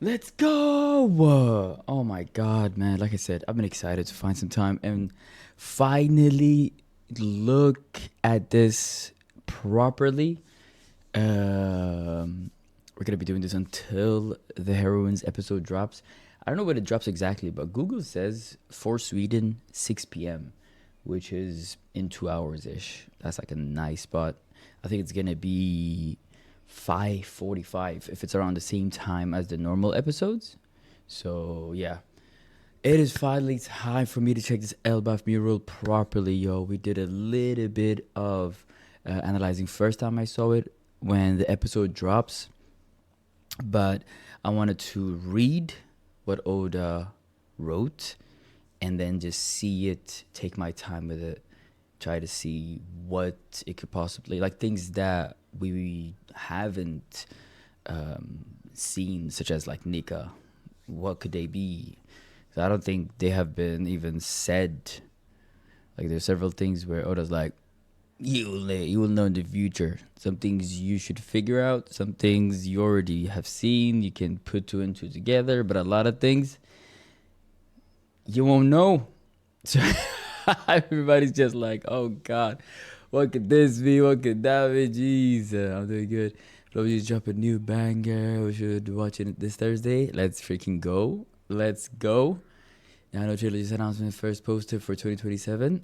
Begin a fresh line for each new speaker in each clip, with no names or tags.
Let's go! Oh my god, man. Like I said, I've been excited to find some time and finally look at this properly. We're gonna be doing this until the Heroines episode drops. I don't know when it drops exactly, but Google says for Sweden 6 p.m., which is in 2 hours ish. That's like a nice spot. I think it's gonna be 5:45 if it's around the same time as the normal episodes. So yeah, it is finally time for me to check this Elbaph Mural properly, yo. We did a little bit of analyzing first time I saw it when the episode drops, but I wanted to read what Oda wrote and then just see it, take my time with it, try to see what it could possibly, like things that we haven't seen, such as like Nika. What could they be? So I don't think they have been even said. Like there's several things where Oda's like, you will know in the future. Some things you should figure out. Some things you already have seen. You can put two and two together. But a lot of things you won't know. So everybody's just like, oh God, what could this be? What could that be? Jeez, I'm doing good. But we just drop a new banger. We should watch it this Thursday. Let's freaking go. Let's go. Naruto Trilogy's announcement first poster for 2027.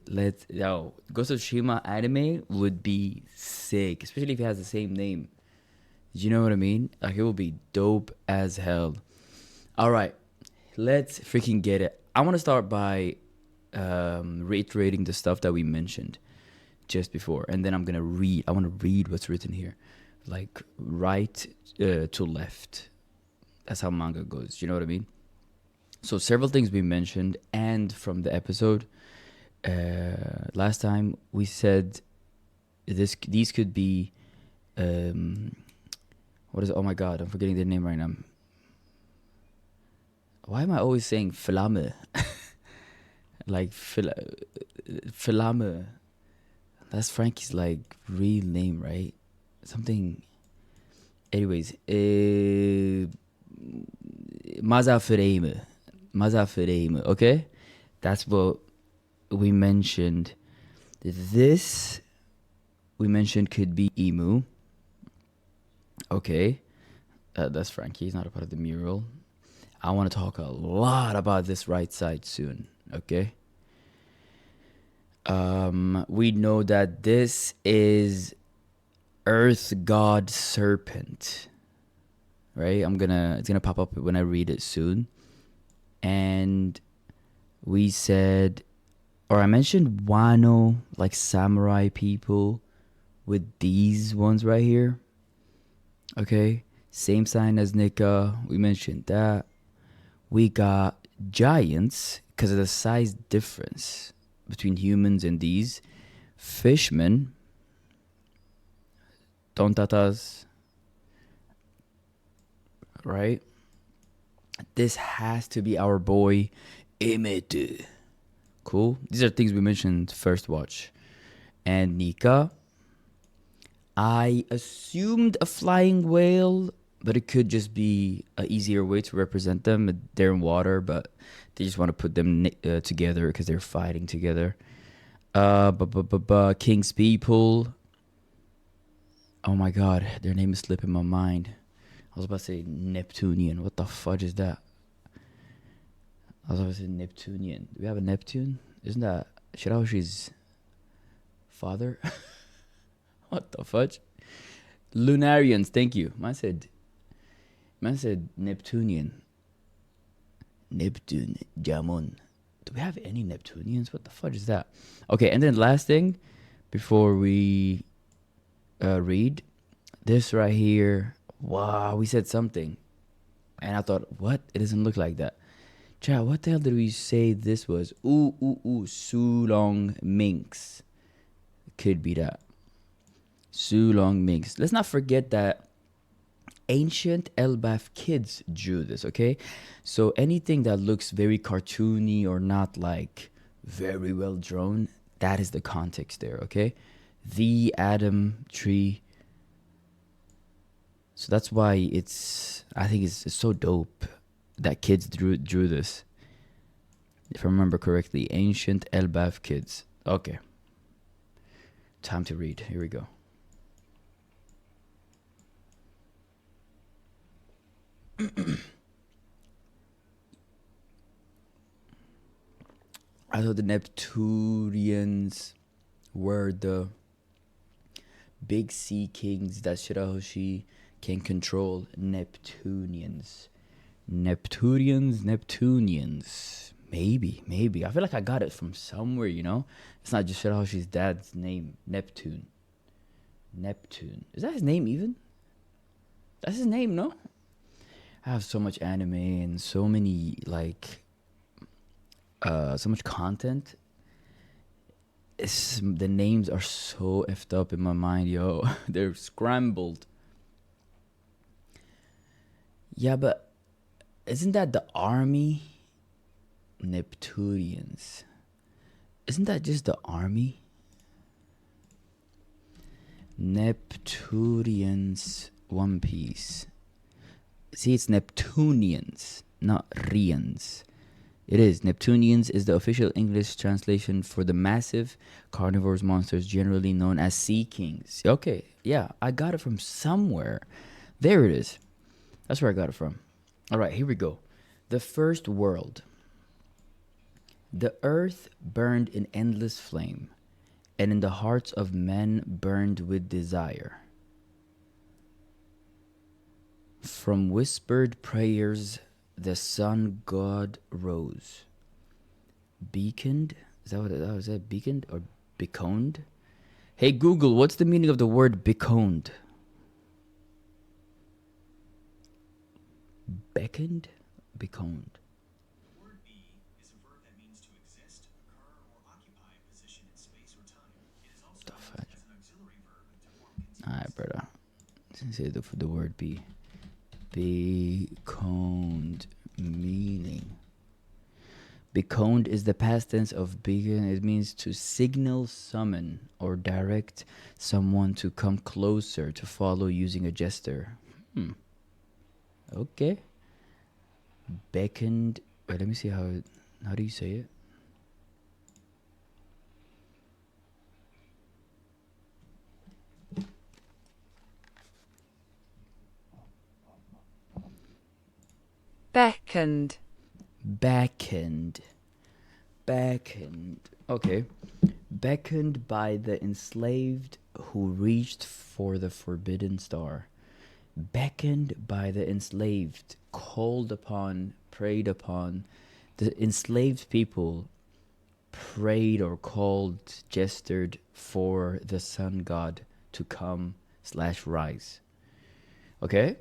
Ghost of Tsushima anime would be sick, especially if it has the same name. Do you know what I mean? Like it will be dope as hell. All right, let's freaking get it. I want to start by reiterating the stuff that we mentioned just before, and then I'm gonna read. I want to read what's written here, like right to left. That's how manga goes. You know what I mean? So several things we mentioned, and from the episode last time we said these could be what is it? Oh my god, I'm forgetting their name right now. Why am I always saying flamme? Like flamme. That's Frankie's like real name, right? Something. Anyways, Mazafreme. Mazafreme, okay? That's what we mentioned. This we mentioned could be Emu. Okay. That's Frankie. He's not a part of the mural. I want to talk a lot about this right side soon, okay? We know that this is Earth God Serpent, right? It's gonna pop up when I read it soon. And we said, or I mentioned Wano, like samurai people with these ones right here. Okay, same sign as Nika. We mentioned that. We got giants because of the size difference between humans and these. Fishmen, tontatas, right? This has to be our boy Emmett. Cool. These are things we mentioned first watch. And Nika, I assumed a flying whale, but it could just be an easier way to represent them. They're in water, but they just want to put them together because they're fighting together. King's people. Oh my god, their name is slipping my mind. I was about to say Neptunian. What the fudge is that? I was about to say Neptunian. Do we have a Neptune? Isn't that Shiraoshi's father? What the fudge? Lunarians, thank you. Man said Neptunian. Neptune, Jamon. Do we have any Neptunians? What the fudge is that? Okay, and then last thing, before we read, this right here. Wow, we said something. And I thought, what? It doesn't look like that. Chat, what the hell did we say this was? Sulong Minx. Could be that. Sulong Minx. Let's not forget that ancient Elbaph kids drew this, okay? So anything that looks very cartoony or not like very well drawn, that is the context there, okay? The Adam tree So that's why I think it's so dope that kids drew this. If I remember correctly, ancient Elbaph kids. Okay, time to read. Here we go. I thought the Neptunians were the big sea kings that Shirahoshi can control. Neptunians. Maybe. I feel like I got it from somewhere, you know? It's not just Shirahoshi's dad's name. Neptune. Is that his name even? That's his name, no? I have so much anime and so many, like, so much content. The names are so effed up in my mind, yo. They're scrambled. Yeah, but isn't that the army? Neptunians. Isn't that just the army? Neptunians One Piece. See, it's Neptunians, not Rians. It is. Neptunians is the official English translation for the massive carnivorous monsters generally known as sea kings. Okay, yeah, I got it from somewhere. There it is. That's where I got it from. All right, here we go. The first world. The earth burned in endless flame, and in the hearts of men burned with desire. From whispered prayers, the sun god rose. Beaconed? Is that what it was? Beaconed or beconed? Hey Google, what's the meaning of the word beconed? Beckoned? Beconed.
The word be is a verb that means to exist, occur, or occupy a position in space or time. It is also used as an auxiliary verb to form continuous.
Alright, brother. Say the word be. Beconed meaning. Beconed is the past tense of beacon. It means to signal, summon, or direct someone to come closer, to follow using a gesture. Okay. Beckoned. Wait, let me see how do you say it?
Beckoned.
Beckoned. Okay. Beckoned by the enslaved who reached for the forbidden star. Beckoned by the enslaved, called upon, preyed upon. The enslaved people prayed or called, gestured for the sun god to come / rise. Okay?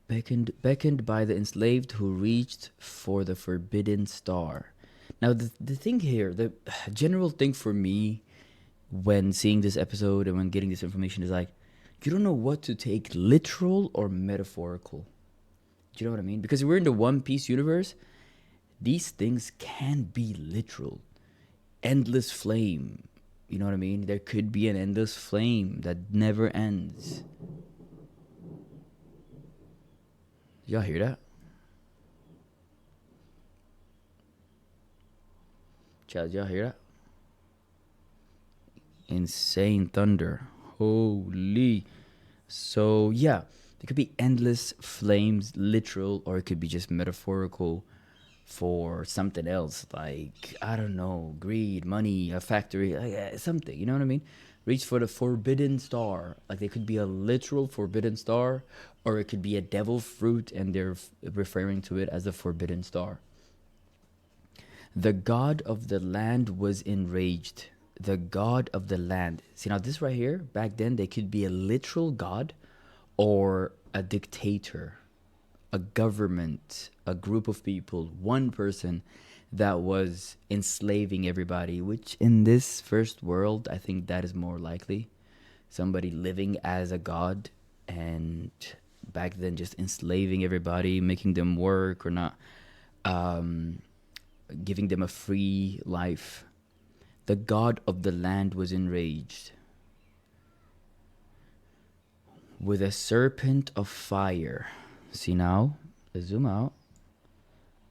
Beckoned by the enslaved who reached for the forbidden star. Now, the thing here, the general thing for me when seeing this episode and when getting this information is like, you don't know what to take literal or metaphorical. Do you know what I mean? Because we're in the One Piece universe, these things can be literal. Endless flame. You know what I mean? There could be an endless flame that never ends. Y'all hear that? Chad, y'all hear that? Insane thunder. Holy. So, yeah. There could be endless flames, literal, or it could be just metaphorical for something else. Like, I don't know, greed, money, a factory, like, something. You know what I mean? Reach for the forbidden star. Like, there could be a literal forbidden star, or it could be a devil fruit, and they're referring to it as a forbidden star. The god of the land was enraged. The god of the land. See, now this right here, back then, they could be a literal god or a dictator, a government, a group of people, one person that was enslaving everybody, which in this first world, I think that is more likely. Somebody living as a god and back then just enslaving everybody, making them work or not, giving them a free life. The god of the land was enraged. with a serpent of fire. See now? Let's zoom out.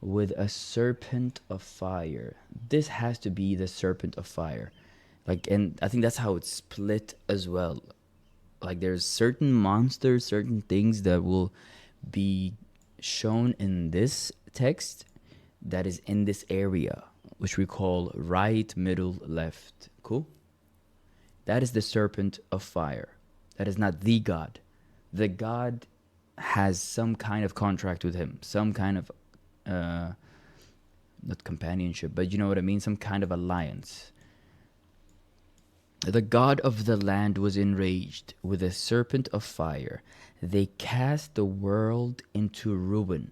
With a serpent of fire. This has to be the serpent of fire. Like, and I think that's how it's split as well. Like, there's certain monsters, certain things that will be shown in this text that is in this area, which we call right, middle, left. Cool? That is the serpent of fire. That is not the God. The God has some kind of contract with him, some kind of, not companionship, but you know what I mean, some kind of alliance. The god of the land was enraged with a serpent of fire. They cast the world into ruin.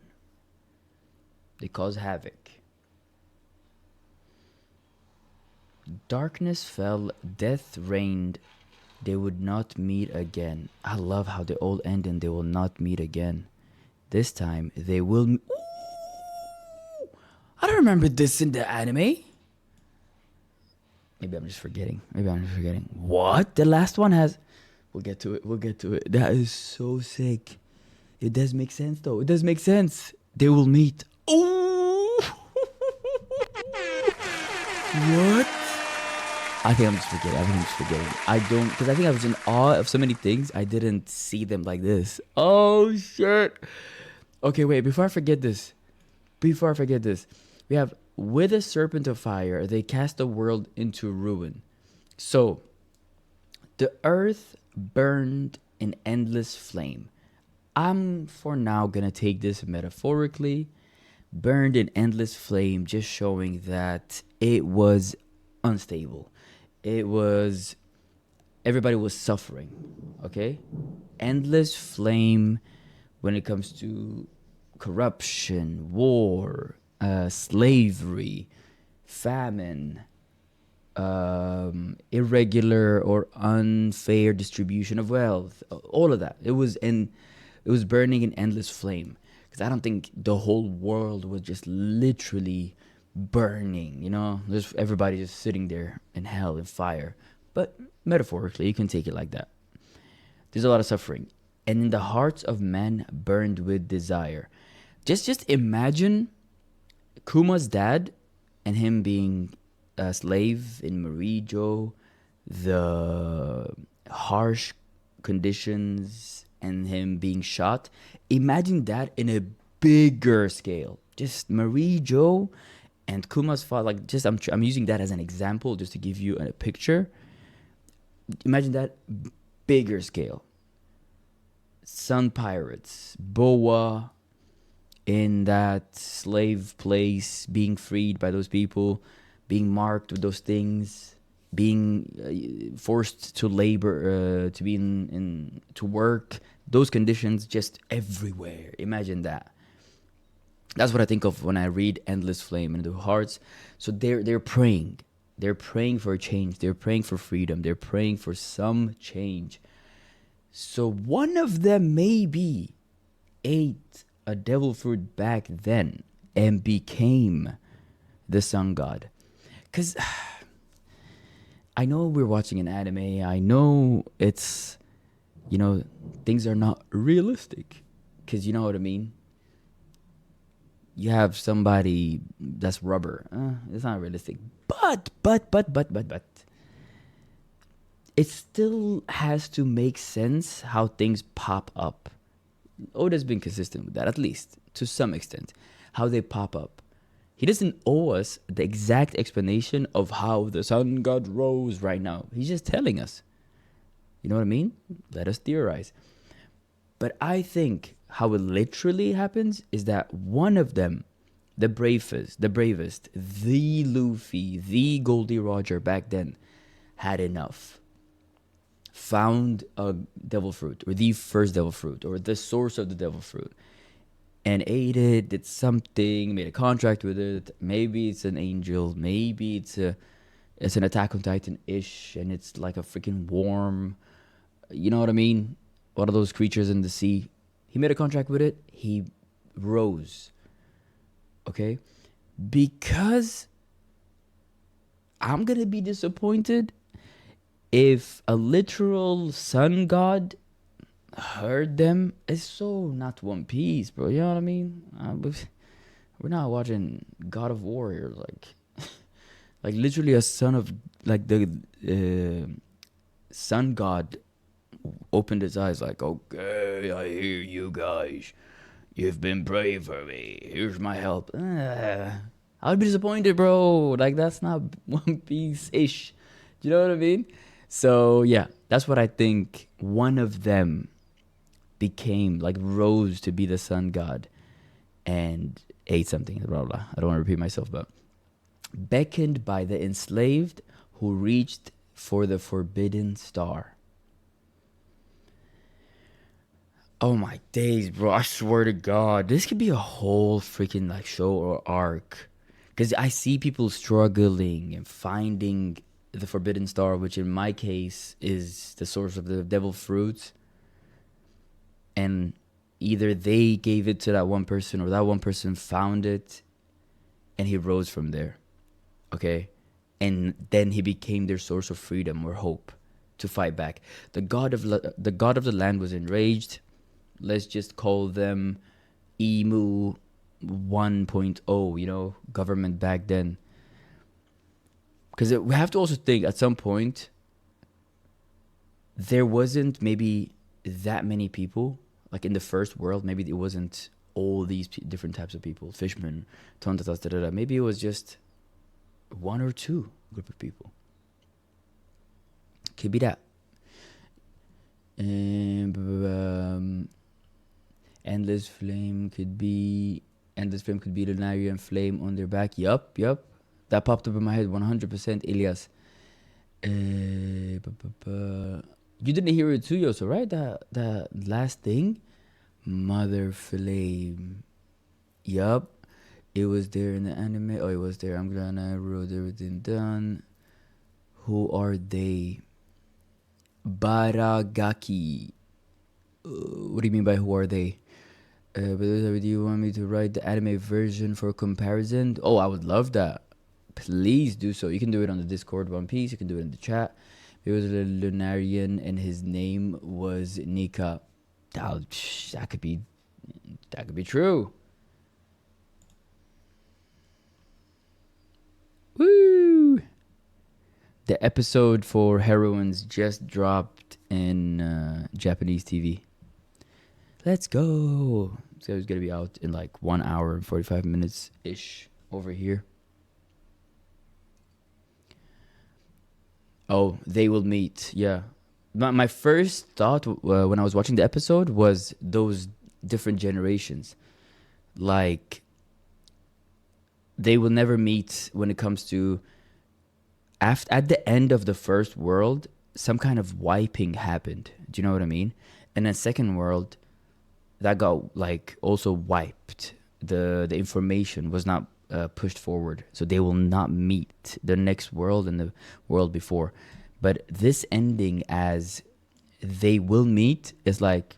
They cause havoc. Darkness fell, death reigned. They would not meet again. I love how they all end and they will not meet again. This time they will. Ooh! I don't remember this in the anime. Maybe I'm just forgetting. What? The last one has. We'll get to it. That is so sick. It does make sense though. It does make sense. They will meet. Oh! What? I think I'm just forgetting. I don't, because I think I was in awe of so many things. I didn't see them like this. Oh shit. Okay, wait. Before I forget this, we have with a serpent of fire, they cast the world into ruin. So, the earth burned in endless flame. I'm for now gonna take this metaphorically. Burned in endless flame, just showing that it was unstable. Everybody was suffering, okay? Endless flame when it comes to corruption, war, slavery, famine, irregular or unfair distribution of wealth, all of that. It was burning in endless flame. Because I don't think the whole world was just literally burning, you know? There's everybody just sitting there in hell, in fire. But metaphorically, you can take it like that. There's a lot of suffering. And in the hearts of men burned with desire. Just imagine Kuma's dad and him being a slave in Marijo, the harsh conditions, and him being shot. Imagine that in a bigger scale. Just Marijo and Kuma's father. Like, just I'm using that as an example, just to give you a picture. Imagine that bigger scale. Sun pirates, Boa, in that slave place, being freed by those people, being marked with those things, being forced to labor, to be in to work, those conditions just everywhere. Imagine that. That's what I think of when I read Endless Flame in the hearts. So they're praying. They're praying for a change. They're praying for freedom. They're praying for some change. So one of them maybe ate a devil fruit back then and became the sun god. Because I know we're watching an anime. I know it's, you know, things are not realistic. Because you know what I mean? You have somebody that's rubber. It's not realistic. But. It still has to make sense how things pop up. Oda's been consistent with that, at least to some extent. How they pop up. He doesn't owe us the exact explanation of how the sun god rose right now. He's just telling us. You know what I mean? Let us theorize. But I think how it literally happens is that one of them, the bravest, the Luffy, the Goldie Roger back then, had enough. Found a devil fruit, or the first devil fruit, or the source of the devil fruit, and ate it, did something, made a contract with it. Maybe it's an angel, maybe it's an Attack on Titan-ish, and it's like a freaking worm. You know what I mean? One of those creatures in the sea. He made a contract with it. He rose. Okay? Because I'm going to be disappointed if a literal sun god, heard them. It's so not One Piece, bro. You know what I mean? We're not watching God of War here. Like literally a son of like the sun god opened his eyes like, okay, I hear you guys. You've been brave for me. Here's my help. I'd be disappointed, bro. Like that's not One Piece ish. Do you know what I mean? So yeah, that's what I think. One of them became like rose to be the sun god and ate something. Blah blah. I don't want to repeat myself, but beckoned by the enslaved who reached for the forbidden star. Oh my days, bro. I swear to God. This could be a whole freaking like show or arc. Because I see people struggling and finding the forbidden star, which in my case is the source of the devil fruits. And either they gave it to that one person or that one person found it and he rose from there. Okay? And then he became their source of freedom or hope to fight back. The god of the land was enraged. Let's just call them Emu 1.0, you know, government back then. Because we have to also think at some point, there wasn't maybe that many people. Like in the first world, maybe it wasn't all these different types of people. Fishmen, tontatas, da da da. Maybe it was just one or two group of people. Could be that. Endless flame could be Lunarian flame on their back. Yup. That popped up in my head 100%, Elias. You didn't hear it too, Yoso, right? That last thing? Mother flame. Yup. It was there in the anime. Oh, it was there. I'm glad I wrote everything down. Who are they? Baragaki. What do you mean by who are they? But do you want me to write the anime version for comparison? Oh, I would love that. Please do so. You can do it on the Discord One Piece. You can do it in the chat. It was a Lunarian and his name was Nika. That could be true. Woo! The episode for Heroines just dropped in Japanese TV. Let's go. So it's going to be out in like 1 hour and 45 minutes ish over here. Oh, they will meet. Yeah. My first thought when I was watching the episode was those different generations. Like, they will never meet when it comes to... At the end of the first world, some kind of wiping happened. Do you know what I mean? And then second world... that got like also wiped. The information was not pushed forward, so they will not meet the next world and the world before. But this ending as they will meet is like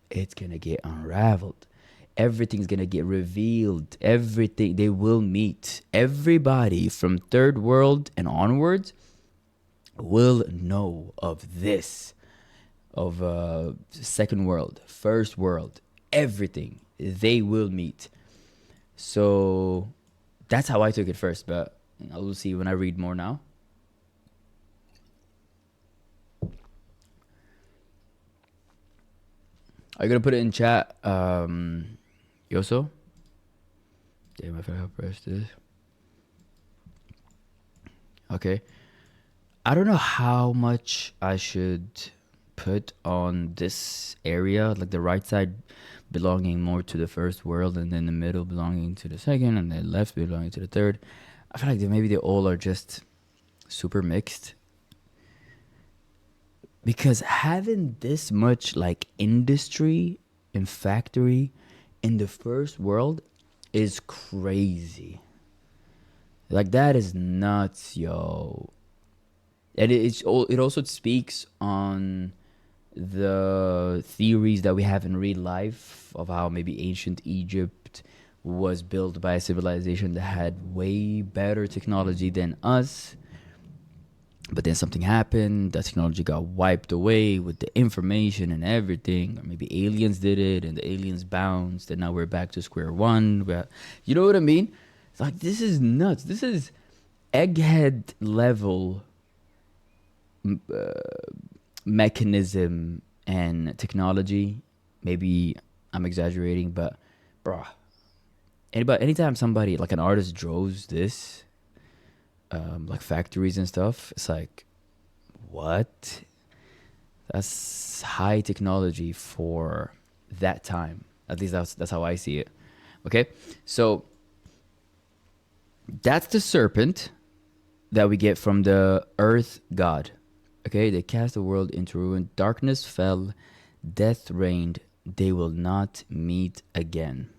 it's gonna get unraveled. Everything's gonna get revealed. Everything, they will meet. Everybody from third world and onwards will know of this. Of second world, first world, everything, they will meet. So that's how I took it first, but I will see when I read more now. Are you gonna put it in chat, Yoso? Damn, I forgot how to press this. Okay. I don't know how much I should put on this area, like the right side belonging more to the first world, and then the middle belonging to the second, and the left belonging to the third. I feel like maybe they all are just super mixed. Because having this much like industry and factory in the first world is crazy. Like that is nuts, yo. And it also speaks on the theories that we have in real life of how maybe ancient Egypt was built by a civilization that had way better technology than us. But then something happened. That technology got wiped away with the information and everything. Or maybe aliens did it, and the aliens bounced, and now we're back to square one. You know what I mean? It's like, this is nuts. This is egghead level mechanism and technology. Maybe I'm exaggerating, but bruh, anytime somebody like an artist draws this, like factories and stuff, it's like, what? That's high technology for that time. At least that's how I see it. Okay, so that's the serpent that we get from the earth god. Okay, they cast the world into ruin. Darkness fell, death reigned. They will not meet again.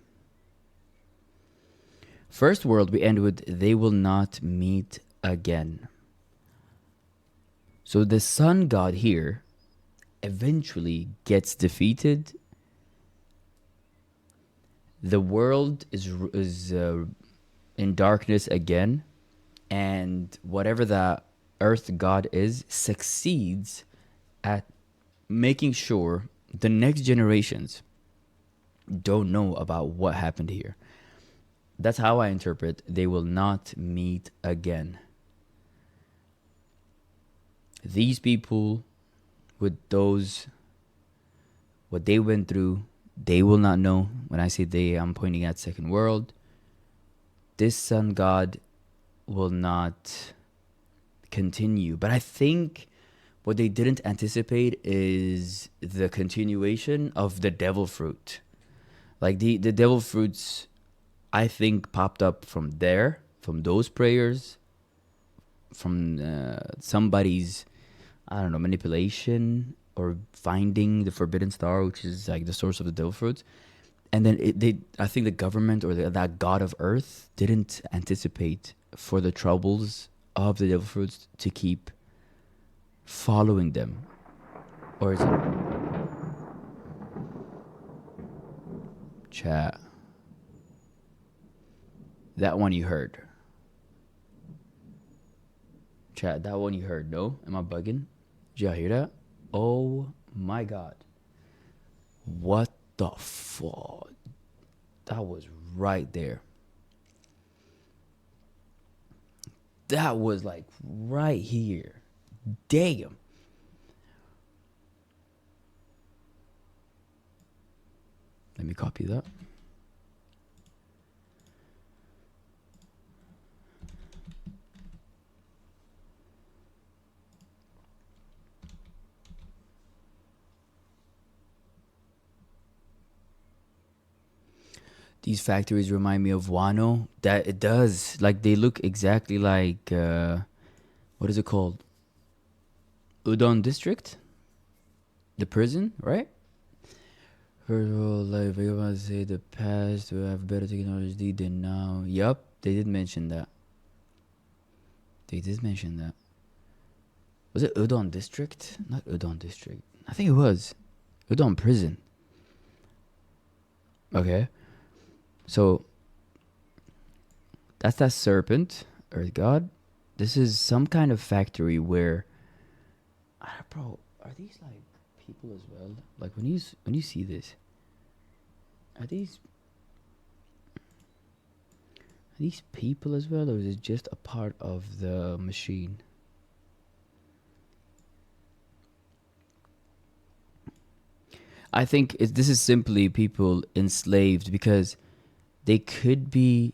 First world, we end with they will not meet again. So the sun god here eventually gets defeated. The world is in darkness again, and whatever that earth god is succeeds at making sure the next generations don't know about what happened here. That's how I interpret they will not meet again. These people, with those, what they went through, they will not know. When I say they, I'm pointing at second world. This sun god will not continue. But I think what they didn't anticipate is the continuation of the devil fruit. Like the devil fruits, I think, popped up from there, from those prayers, from somebody's, I don't know, manipulation or finding the forbidden star, which is like the source of the devil fruits. And then I think the government or that god of earth didn't anticipate for the troubles of the devil fruits to keep following them. Or is it chat? That one you heard. Chat, that one you heard. No? Am I bugging? Did y'all hear that? Oh my god. What the fuck? That was right there. That was like right here. Damn. Let me copy that. These factories remind me of Wano. That it does. Like they look exactly like what is it called? Udon District? The prison, right? First of all, like I want to say the past will have better technology than now. Yup, they did mention that. They did mention that. Was it Udon District? Not Udon District. I think it was. Udon Prison. Okay. So that's that serpent, earth god. This is some kind of factory where, bro, are these like people as well? Like when you see this, are these people as well, or is it just a part of the machine? I think this is simply people enslaved because they could be,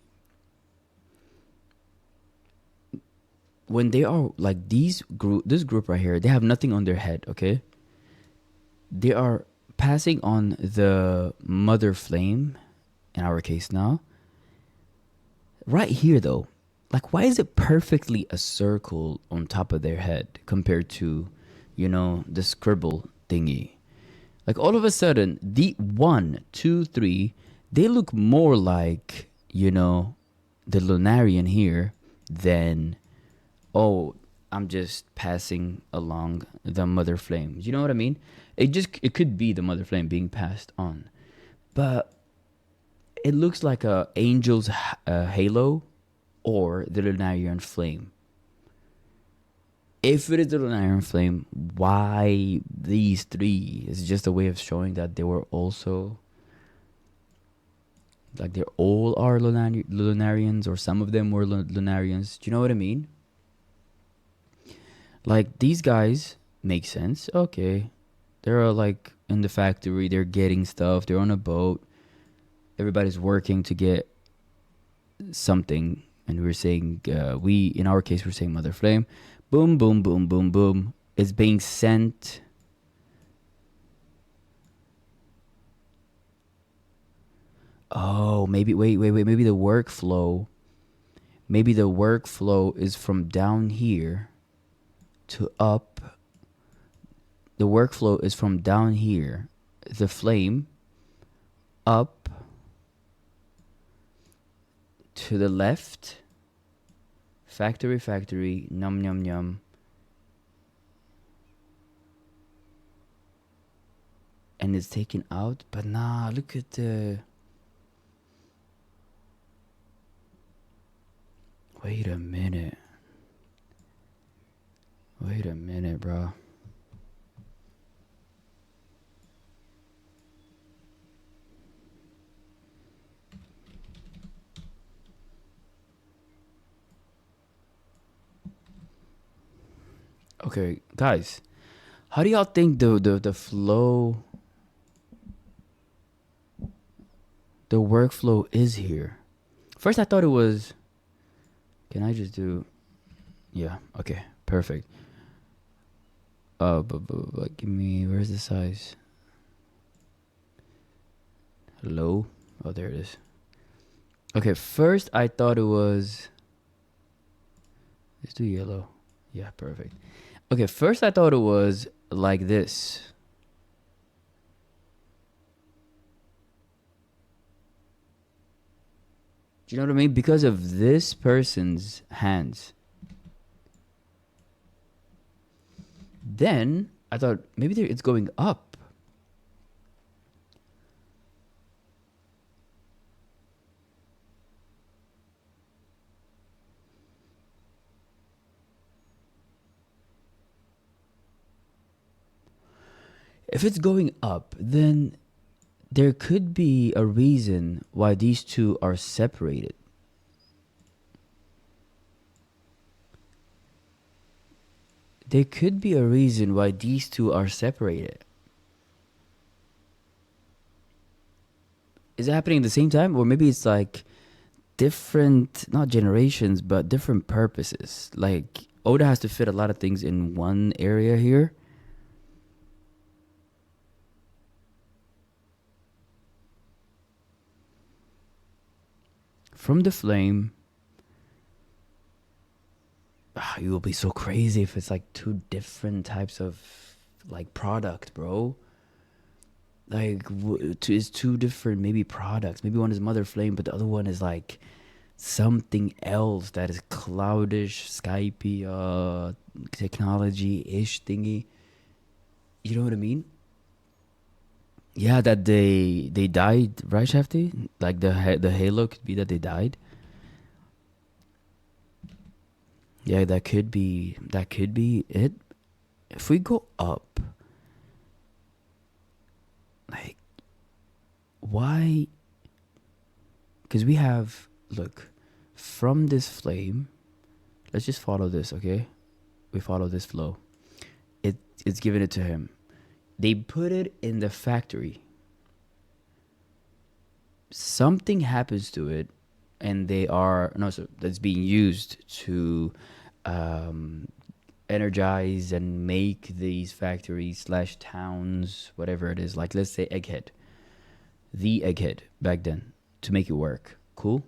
when they are like this group right here, they have nothing on their head, okay? They are passing on the mother flame, in our case now. Right here though, like why is it perfectly a circle on top of their head compared to, the scribble thingy? Like all of a sudden, the 1, 2, 3, they look more like, the Lunarian here than, oh, I'm just passing along the mother flame. You know what I mean? It could be the mother flame being passed on. But it looks like a angel's halo or the Lunarian flame. If it is the Lunarian flame, why these three? It's just a way of showing that they were also, like, they all are Lunarians, or some of them were Lunarians. Do you know what I mean? Like, these guys make sense. Okay, they're like in the factory, they're getting stuff, they're on a boat, everybody's working to get something, and we're saying, we, in our case, we're saying Mother Flame. Boom, boom, boom, boom, boom. It's being sent. Oh, maybe, wait. Maybe the workflow. Maybe the workflow is from down here to up. The workflow is from down here, the flame, up to the left. Factory, num num num. And it's taken out. But nah, look at the... Wait a minute, bro. Okay, guys, how do y'all think the flow, the workflow is here? First, I thought it was... Can I just do... Yeah, okay, perfect. But give me... Where's the size? Hello? Oh, there it is. Okay, first I thought it was... Let's do yellow. Yeah, perfect. Okay, first I thought it was like this. Do you know what I mean? Because of this person's hands. Then I thought maybe it's going up. If it's going up, then there could be a reason why these two are separated. There could be a reason why these two are separated. Is it happening at the same time? Or maybe it's like different, not generations, but different purposes. Like, Oda has to fit a lot of things in one area here. From the flame... you will be so crazy if it's like two different types of like product, bro. Like, it's two different maybe products. Maybe one is Mother Flame, but the other one is like something else that is cloudish, Skypey, technology-ish thingy. You know what I mean? Yeah, that they died, right, Shafty? Like the halo could be that they died. Yeah, that could be it. If we go up, like, why? Because we have, look, from this flame, let's just follow this, okay? We follow this flow. It's giving it to him. They put it in the factory. Something happens to it, and that's being used to energize and make these factories / towns, whatever it is. Like, let's say Egghead. The Egghead back then, to make it work. Cool?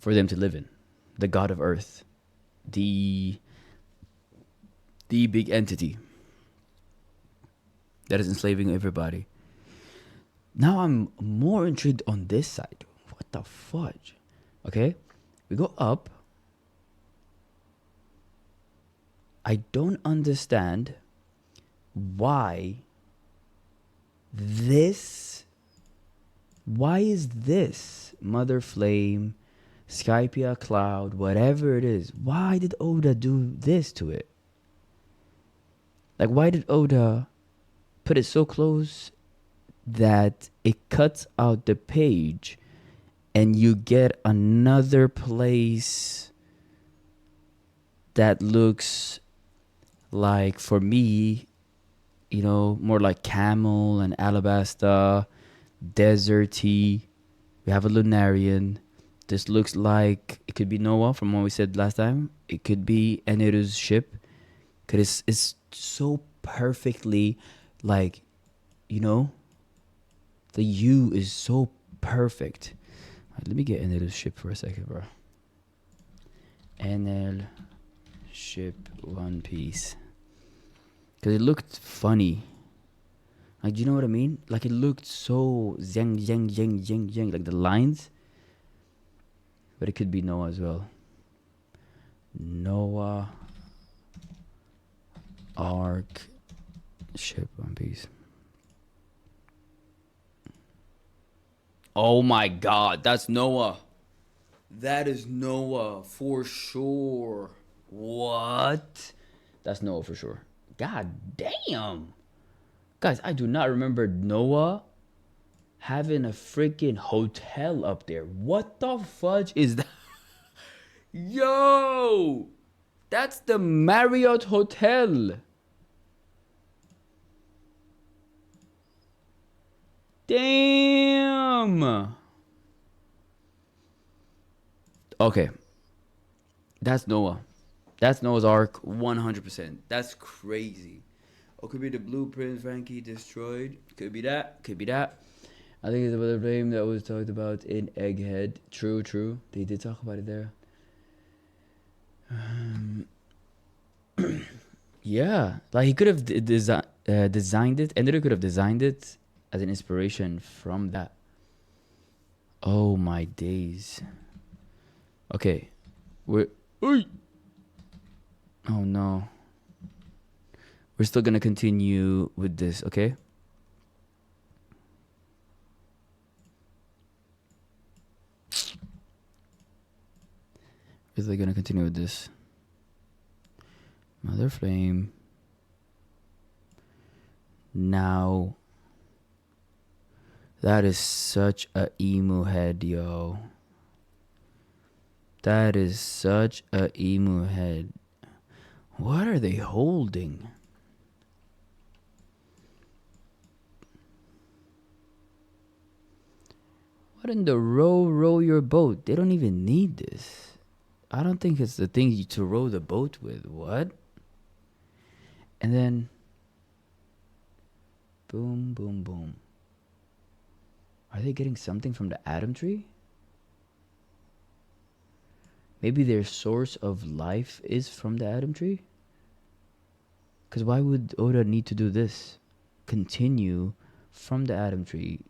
For them to live in. The god of earth. The big entity that is enslaving everybody. Now I'm more intrigued on this side. What the fudge? Okay, we go up. I don't understand why is this Mother Flame, Skypia Cloud, whatever it is. Why did Oda do this to it? Like, why did Oda put it so close that it cuts out the page and you get another place that looks like, for me, you know, more like camel and alabasta, deserty. We have a Lunarian. This looks like it could be Noah from what we said last time. It could be Eneru's ship. Because it's so perfectly, like, you know, the U is so perfect. Right, let me get Eneru's ship for a second, bro. Enel ship One Piece. Because it looked funny. Like, do you know what I mean? Like, it looked so zeng, zeng, zeng, zeng, zeng. Like, the lines. But it could be Noah as well. Noah Arc ship One Piece. Oh my god, that's Noah. That is Noah for sure. What? That's Noah for sure. God damn. Guys, I do not remember Noah having a freaking hotel up there. What the fudge is that? Yo! That's the Marriott Hotel. Damn. Okay. That's Noah. That's Noah's Ark 100%. That's crazy. Or could be the blueprint Frankie destroyed. Could be that. Could be that. I think it's about the flame that was talked about in Egghead. True, true. They did talk about it there. Yeah. Like, he could have designed it. Ender could have designed it as an inspiration from that. Oh, my days. Okay. We're... Oy! Oh, no. We're still going to continue with this, okay? We're still going to continue with this. Mother Flame. Now. That is such a emu head, yo. That is such a emu head. What are they holding? What in the row your boat? They don't even need this. I don't think it's the thing to row the boat with. What? And then boom, boom, boom. Are they getting something from the Atom Tree? Maybe their source of life is from the Atom Tree? Because why would Oda need to do this? Continue from the Atom Tree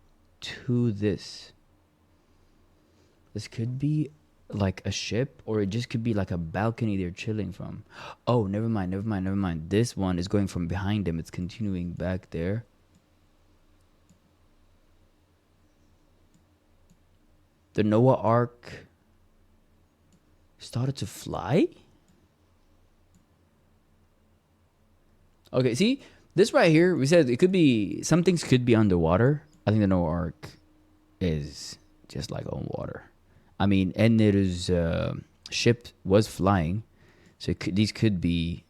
to this. This could be like a ship, or it just could be like a balcony they're chilling from. Oh, never mind, never mind, never mind. This one is going from behind them. It's continuing back there. The Noah Ark started to fly? Okay, see? This right here, we said it could be... Some things could be underwater. I think the Noah Ark is just like on water. I mean, Enneru's ship was flying. So these could be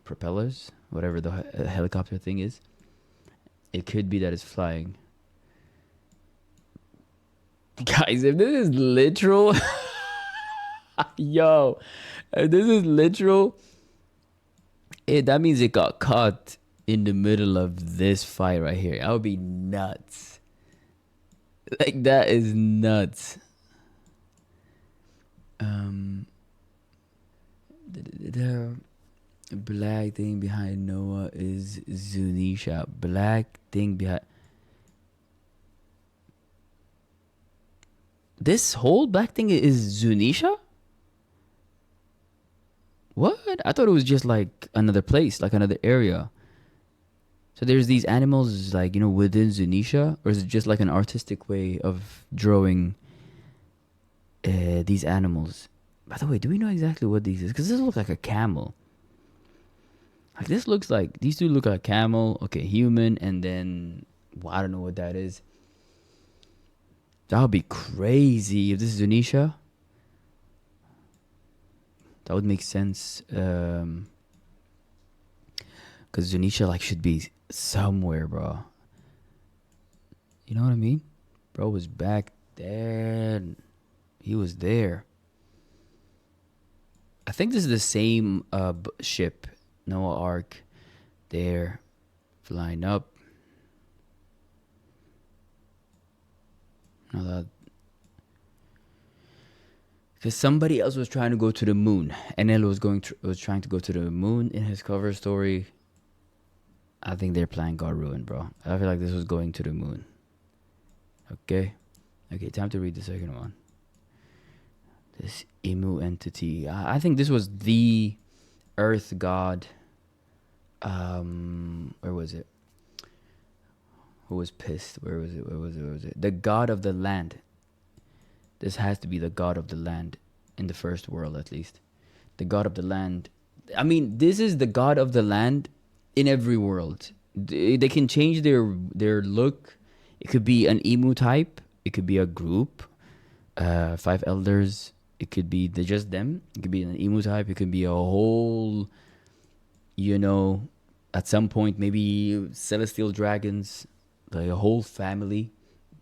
propellers. Whatever the helicopter thing is. It could be that it's flying. Guys, if this is literal... Yo, if this is literal... that means it got caught in the middle of this fight right here. I would be nuts. Like, that is nuts. The black thing behind Noah is Zunisha. Black thing behind... This whole black thing is Zunisha? What? I thought it was just like another place, like another area. So there's these animals, like, you know, within Zunisha? Or is it just like an artistic way of drawing these animals. By the way, do we know exactly what these is? Because this looks like a camel. Like this looks like these two look like camel. Okay, human, and then well, I don't know what that is. That would be crazy if this is Tunisia. That would make sense. Because Tunisia like should be somewhere, bro. You know what I mean? Bro was back there. He was there. I think this is the same ship, Noah Ark. There, flying up. No, that. Because somebody else was trying to go to the moon. NL was trying to go to the moon in his cover story. I think their plan got ruined, bro. I feel like this was going to the moon. Okay. Okay, time to read the second one. This Imu entity. I think this was the Earth God. Where was it? Who was pissed? Where was it? The God of the land. This has to be the God of the land in the first world, at least. The God of the land. I mean, this is the God of the land in every world. They can change their look. It could be an emu type. It could be a group. 5 elders. It could be just them. It could be an emu type. It could be a whole, at some point maybe celestial dragons, like a whole family.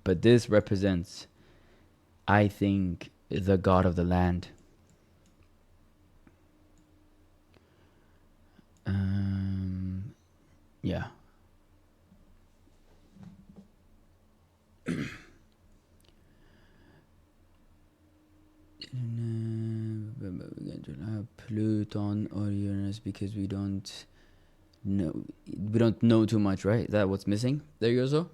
But this represents, I think, the God of the land. Yeah. We're going to have Pluton or Uranus because we don't know too much, right? Is that what's missing? There you go, so.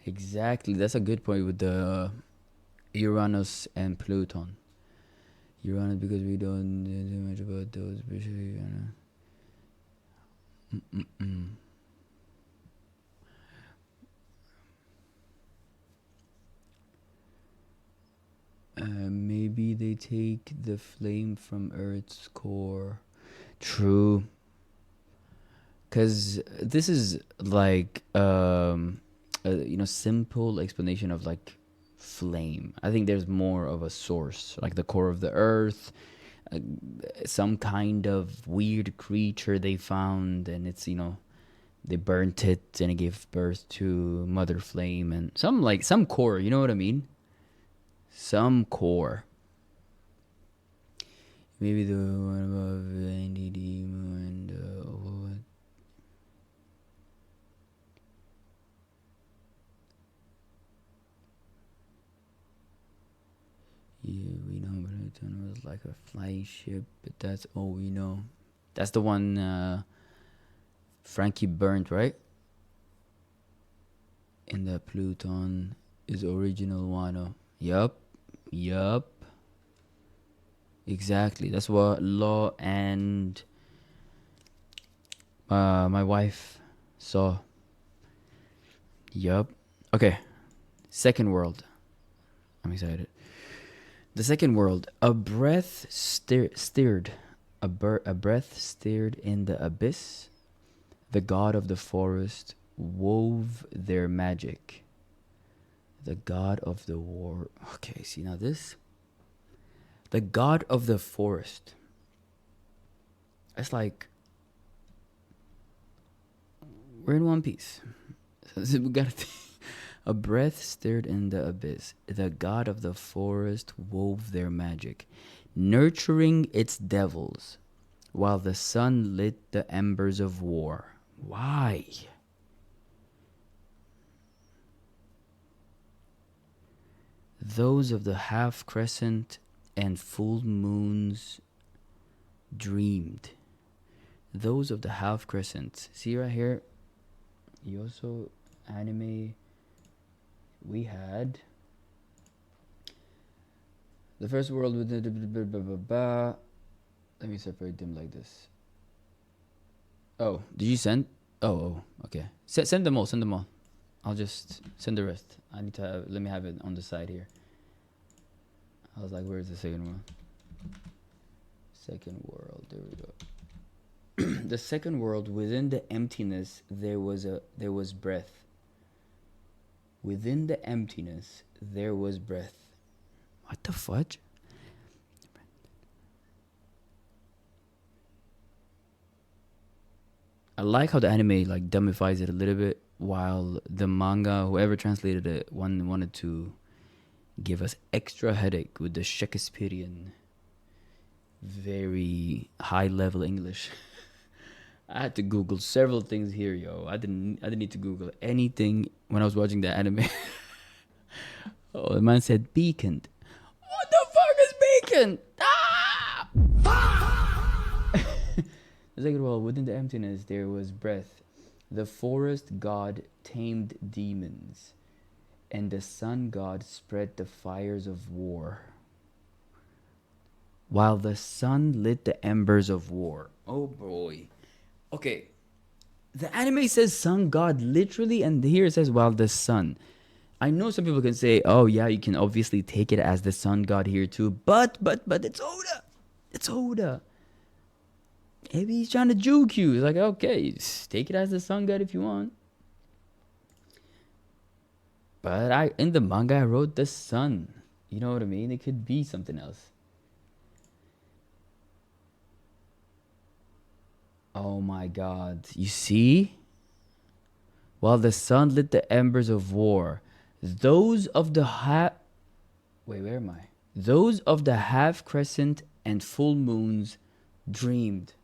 Exactly. That's a good point with the Uranus and Pluton. Uranus because we don't know too much about those, especially. Maybe they take the flame from Earth's core. True. Because this is like, simple explanation of like flame. I think there's more of a source, like the core of the Earth, some kind of weird creature they found, and it's, they burnt it and it gave birth to Mother Flame and some core, you know what I mean? Some core. Maybe the one above NDD and what? Yeah, we know Pluton was like a flying ship, but that's all we know. That's the one Frankie burnt, right? And the Pluton is original Wano. Yup. Exactly. That's what Law and my wife saw. Yup. Okay. Second world. I'm excited. The second world. A breath stirred. A breath stirred in the abyss. The god of the forest wove their magic. The god of the war. Okay, see now this. The god of the forest. It's like we're in One Piece. So we got a breath stirred in the abyss. The god of the forest wove their magic, nurturing its devils, while the sun lit the embers of war. Why? Those of the half crescent and full moons dreamed. Those of the half crescent. See right here? Yoso anime. We had the first world with the let me separate them like this. Oh, did you send? Oh, okay. Send them all. Send them all. I'll just send the rest. I need to have, let me have it on the side here. I was like, where's the second one? Second world. There we go. The second world, within the emptiness, there was breath. Within the emptiness, there was breath. What the fudge? I like how the anime like dumbifies it a little bit, while the manga, whoever translated it, wanted to give us extra headache with the Shakespearean, very high level English. I had to Google several things here, yo. I didn't need to Google anything when I was watching the anime. Oh, the man said beacon. What the fuck is beacon? Ah! The second world, within the emptiness, there was breath. The forest god tamed demons, and the sun god spread the fires of war. While the sun lit the embers of war. Oh boy. Okay. The anime says sun god literally, and here it says while the sun. I know some people can say, oh yeah, you can obviously take it as the sun god here too, but it's Oda. It's Oda. Maybe he's trying to juke you. He's like, okay, take it as the sun god if you want. But in the manga I wrote the sun. You know what I mean? It could be something else. Oh my god. You see? While the sun lit the embers of war, those of the Wait, where am I? Those of the half crescent and full moons dreamed.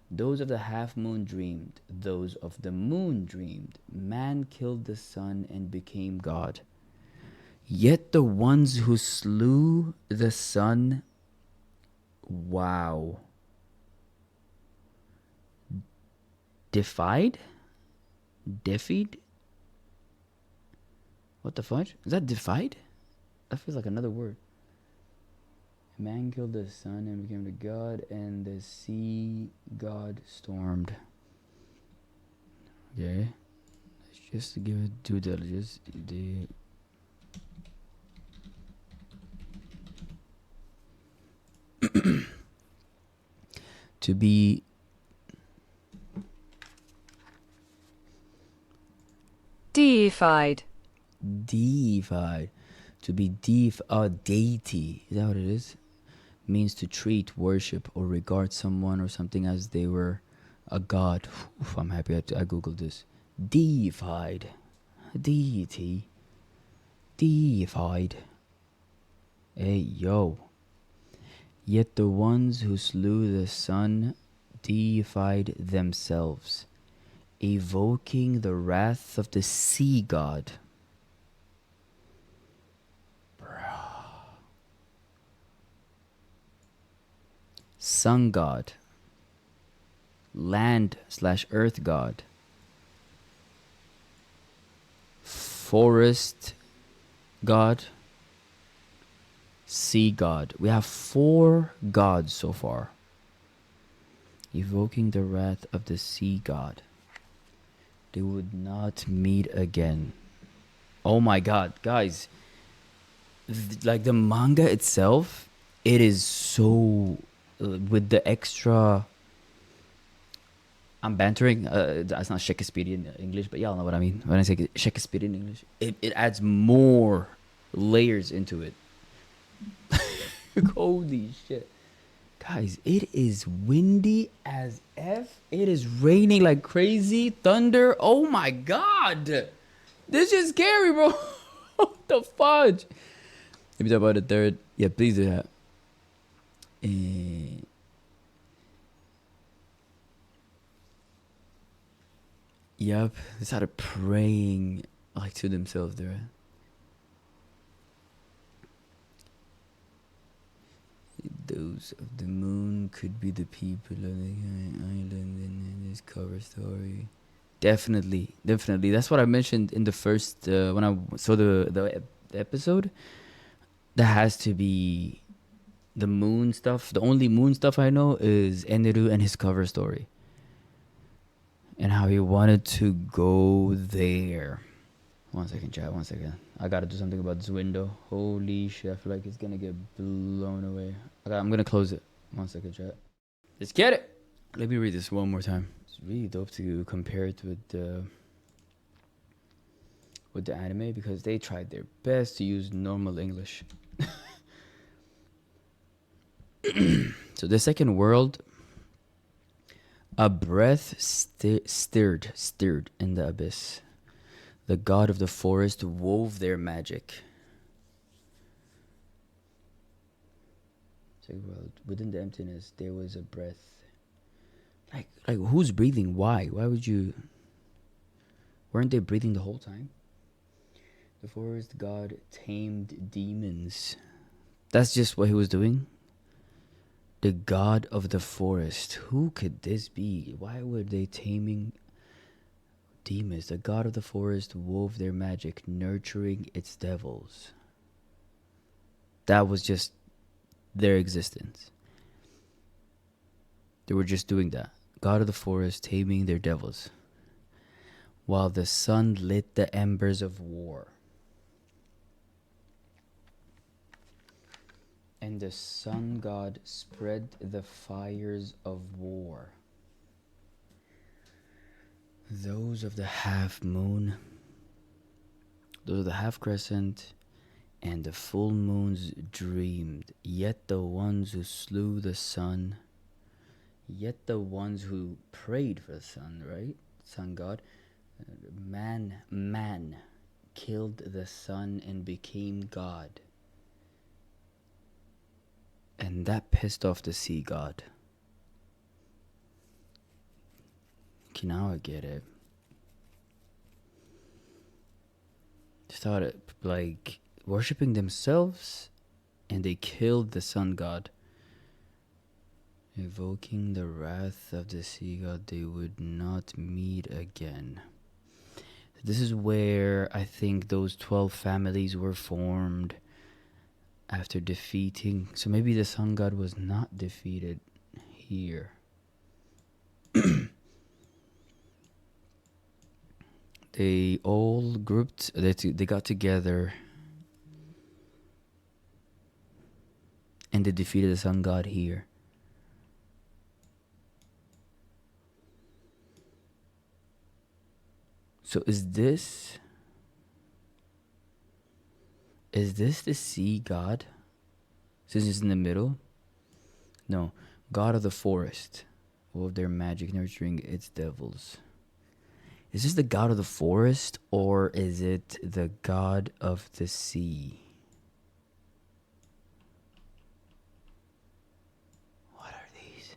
Those of the half moon dreamed. Those of the moon dreamed. Man killed the sun and became God. Yet the ones who slew the sun, wow, defied? Defied? What the fudge? Is that defied? That feels like another word. Man killed the sun and became the god, and the sea god stormed. Okay. Let's just give it due diligence. To be
deified.
Deified. To be deity. Is that what it is? Means to treat, worship, or regard someone or something as they were a god. Oof, I'm happy I googled this. Deified. Deity. Deified. Hey, yo. Yet the ones who slew the sun deified themselves, evoking the wrath of the sea god. Sun god, land/earth god, forest god, sea god. We have 4 gods so far. Evoking the wrath of the sea god. They would not meet again. Oh my god, guys. Like the manga itself, it is so... with the extra... I'm bantering. That's not Shakespearean English, but y'all know what I mean. When I say Shakespearean English, it adds more layers into it. Holy shit. Guys, it is windy as F. It is raining like crazy. Thunder. Oh my god. This is scary, bro. What the fudge? Let me talk about the third. Yeah, please do that. Yep, they started praying like to themselves there. Those of the moon could be the people of the island in this cover story. Definitely. That's what I mentioned in the first when I saw the episode. That has to be the moon stuff. The only moon stuff I know is Eneru and his cover story. and how he wanted to go there. One second, chat. One second. I gotta do something about this window. Holy shit! I feel like it's gonna get blown away. I'm gonna close it. 1 second, chat. Let's get it. Let me read this one more time. It's really dope to compare it with the anime because they tried their best to use normal English. So the second world, a breath stirred in the abyss. The god of the forest wove their magic. Second world, within the emptiness, there was a breath. Like who's breathing? Why? Why would you? Weren't they breathing the whole time? The forest god tamed demons. That's just what he was doing. The god of the forest. Who could this be? Why were they taming demons? The god of the forest wove their magic, nurturing its devils. That was just their existence. They were just doing that. God of the forest taming their devils, while the sun lit the embers of war. And the sun god spread the fires of war. Those of the half moon, those of the half crescent, and the full moons dreamed. Yet the ones who slew the sun, yet the ones who prayed for the sun, right? Sun god, man killed the sun and became god. And that pissed off the sea god. Okay, now I get it. Started like worshipping themselves, and they killed the sun god, evoking the wrath of the sea god. They would not meet again. This is where I think those 12 families were formed after defeating. So maybe the sun god was not defeated here. They all grouped, they got together, and they defeated the sun god here. So is this the sea god? Since it's in the middle? No. God of the forest. Of their magic nurturing its devils. Is this the god of the forest, or is it the god of the sea? What are these?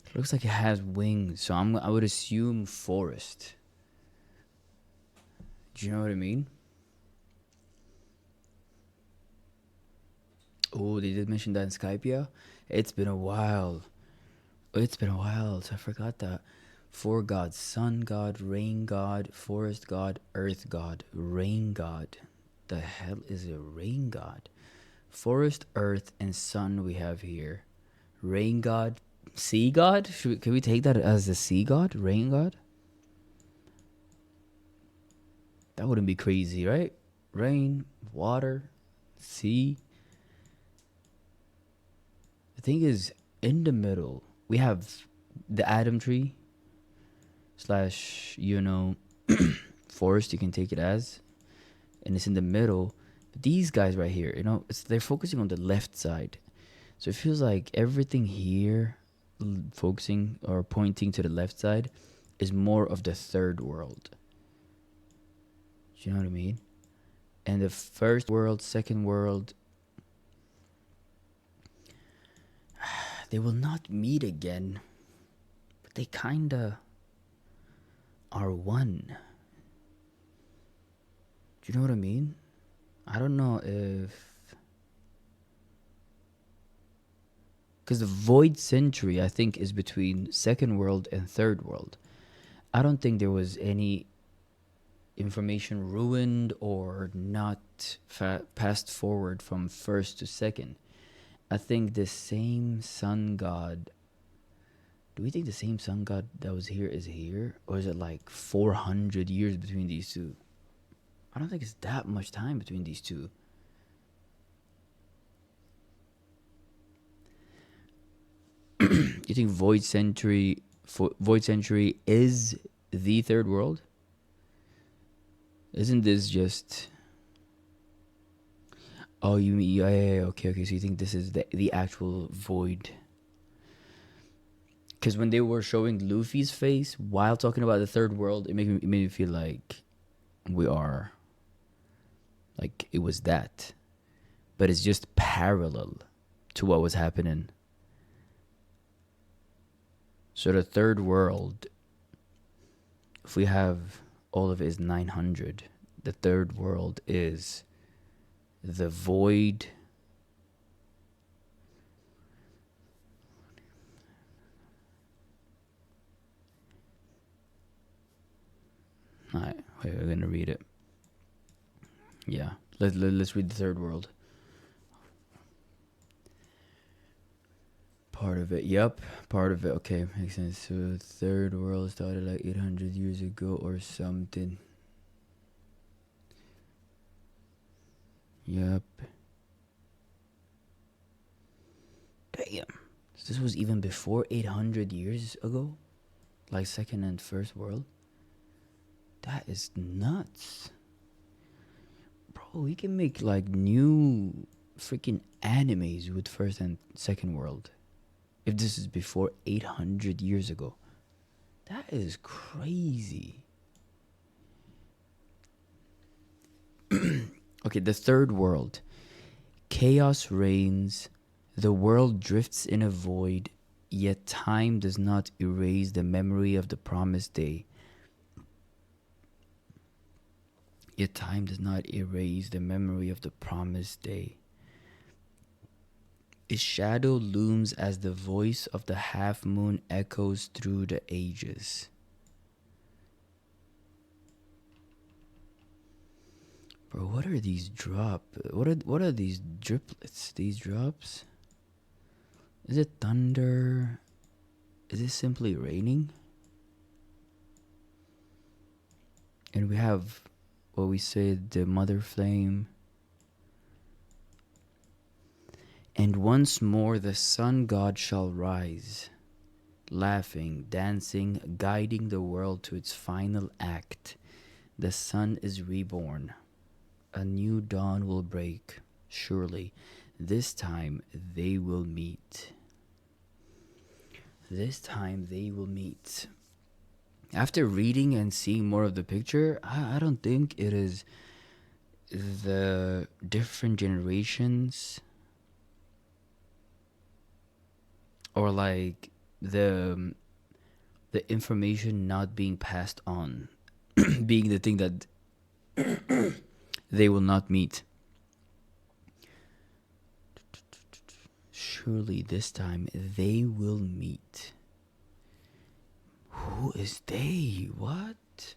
It looks like it has wings, so I would assume forest. Do you know what I mean? Oh, they did mention that in Skype, yeah? It's been a while. So I forgot that. Four gods: sun god, rain god, forest god, earth god, rain god. The hell is a rain god? Forest, earth, and sun we have here. Rain god, sea god? Can we take that as the sea god? Rain god? That wouldn't be crazy, right? Rain, water, sea. The thing is, in the middle, we have the Adam tree / forest, you can take it as. And it's in the middle. But these guys right here, they're focusing on the left side. So it feels like everything here focusing or pointing to the left side is more of the third world. Do you know what I mean? And the first world, second world, they will not meet again, but they kinda are one. Do you know what I mean? I don't know if... Because the Void Century, I think, is between second world and third world. I don't think there was any information ruined or not passed forward from first to second. I think the same sun god. Do we think the same sun god that was here is here? Or is it like 400 years between these two? I don't think it's that much time between these two. You think Void Century is the third world? Isn't this just... Oh, you mean... Yeah, okay. So you think this is the actual Void? Because when they were showing Luffy's face while talking about the third world, it made me feel like we are... Like, it was that. But it's just parallel to what was happening. So the third world, if we have all of it is 900, the third world is the void. Alright, wait, we're gonna read it. Yeah, let's read the third world. Part of it, yep. Part of it, okay, makes sense. So the third world started like 800 years ago or something. Yep. Damn. So this was even before 800 years ago? Like second and first world? That is nuts. Bro, we can make like new freaking animes with first and second world. If this is before 800 years ago. That is crazy. Okay, the third world. Chaos reigns. The world drifts in a void. Yet time does not erase the memory of the promised day. Yet time does not erase the memory of the promised day. Its shadow looms as the voice of the half moon echoes through the ages. Bro, what are these what are these driplets? These drops? Is it thunder? Is it simply raining? And we have what we said, the mother flame. And once more the sun god shall rise, laughing, dancing, guiding the world to its final act. The sun is reborn. A new dawn will break. Surely, this time they will meet. This time they will meet. After reading and seeing more of the picture, I don't think it is the different generations or like the information not being passed on being the thing that they will not meet. Surely this time they will meet. Who is they? What?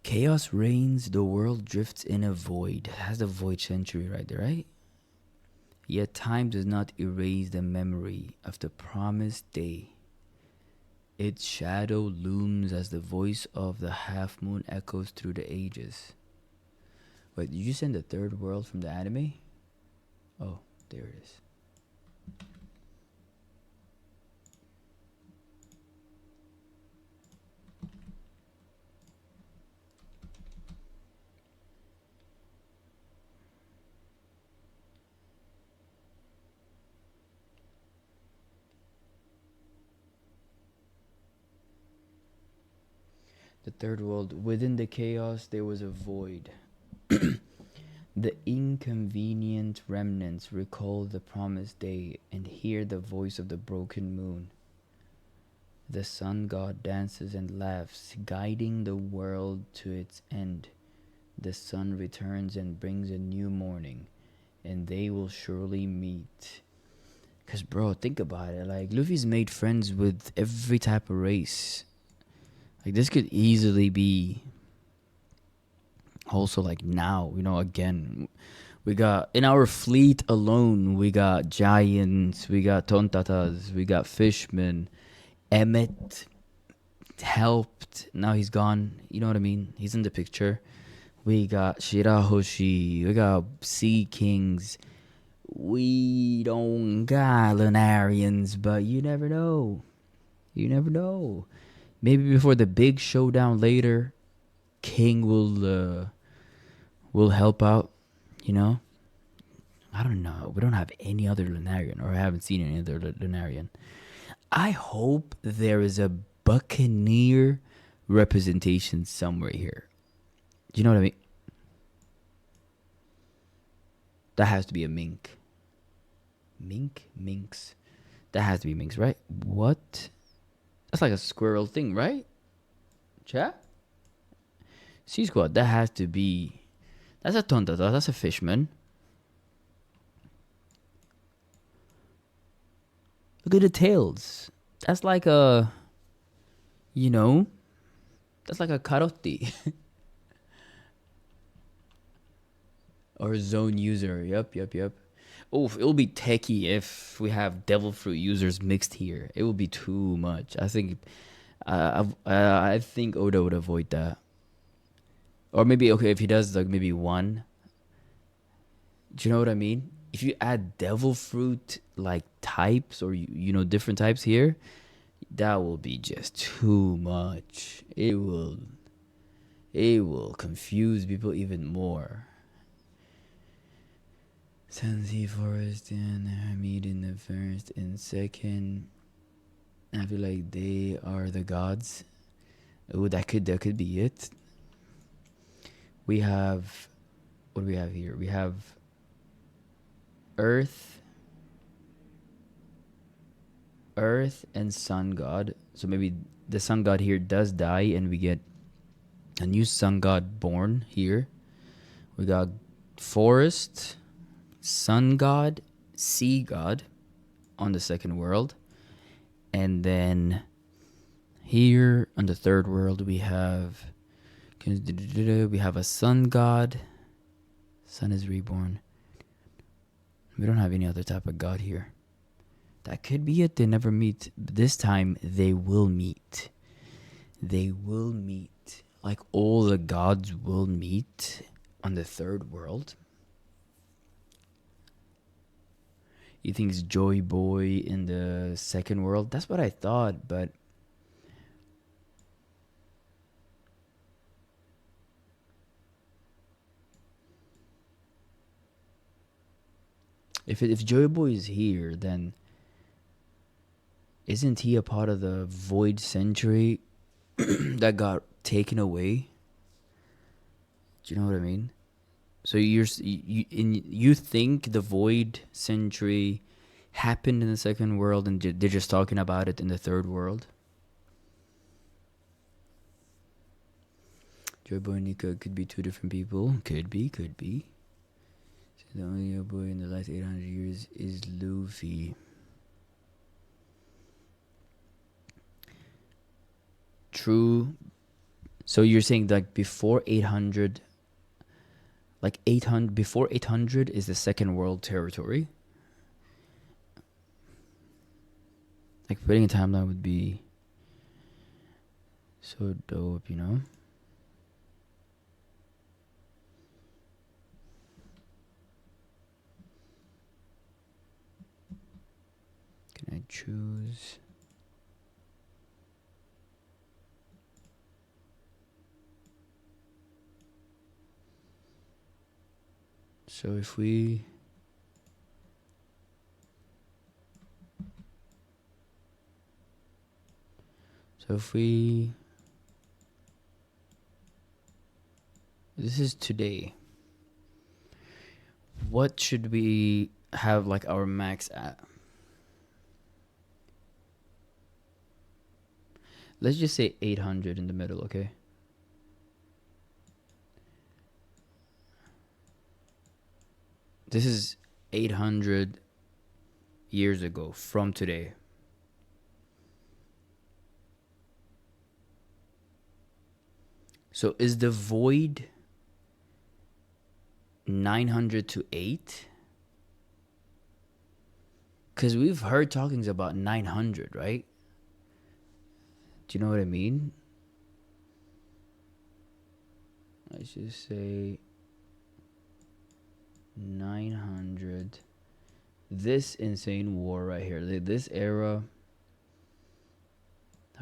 Chaos reigns, the world drifts in a void. It has the void century right there, right? Yet time does not erase the memory of the promised day. Its shadow looms as the voice of the half moon echoes through the ages. Wait, did you send the third world from the anime? Oh, there it is. The third world. Within the chaos, there was a void. The inconvenient remnants recall the promised day and hear the voice of the broken moon. The sun god dances and laughs, guiding the world to its end. The sun returns and brings a new morning, and they will surely meet. Cause bro, think about it. Like Luffy's made friends with every type of race. Like this could easily be also like now, again, we got in our fleet alone, we got giants, we got tontatas, we got fishmen. Emmet helped. Now he's gone. You know what I mean? He's in the picture. We got Shirahoshi. We got Sea Kings. We don't got Lunarians, but you never know. You never know. Maybe before the big showdown later, King will help out. You know. I don't know. We don't have any other Lunarian, or I haven't seen any other Lunarian. I hope there is a Buccaneer representation somewhere here. Do you know what I mean? That has to be a mink. Minks. That has to be minks, right? What? That's like a squirrel thing, right? Chat? SySquad, that has to be... That's a tontata, that's a fishman. Look at the tails. That's like a... That's like a karotti. Or zone user. Yep. Oh, it'll be techie if we have devil fruit users mixed here. It will be too much. I think I think Oda would avoid that. Or maybe, okay, if he does like maybe one. Do you know what I mean? If you add devil fruit like types or different types here, that will be just too much. It will confuse people even more. Sensei Forest and Hamid in the first and second. I feel like they are the gods. Oh, that could be it. We have, what do we have here? We have Earth and Sun God. So maybe the Sun God here does die, and we get a new Sun God born here. We got Forest, Sun God, Sea God on the second world. And then here on the third world we have a Sun God. Sun is reborn. We don't have any other type of god here. That could be it. They never meet. But this time they will meet. They will meet. Like all the gods will meet on the third world. You think it's Joy Boy in the second world? That's what I thought, but if Joy Boy is here, then isn't he a part of the Void Century that got taken away? Do you know what I mean? So you think the Void Century happened in the second world, and they're just talking about it in the third world? Joy Boy and Nika could be two different people. Could be. So the only boy in the last 800 years is Luffy. True. So you're saying like before 800... Like 800, before 800 is the second world territory. Like putting a timeline would be so dope, you know? Can I choose? So if we this is today. What should we have like our max at? Let's just say 800 in the middle, okay? This is 800 years ago from today. So is the void 900 to 8? Because we've heard talkings about 900, right? Do you know what I mean? Let's just say 900. This insane war right here. This era.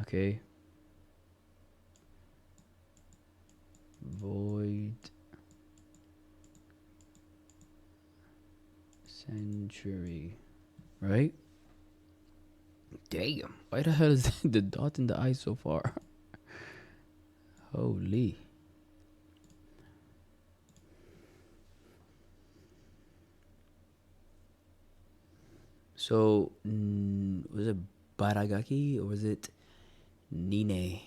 Okay. Void. Century. Right? Damn. Why the hell is the dot in the eye so far? Holy. So, was it Baragaki or was it Nine?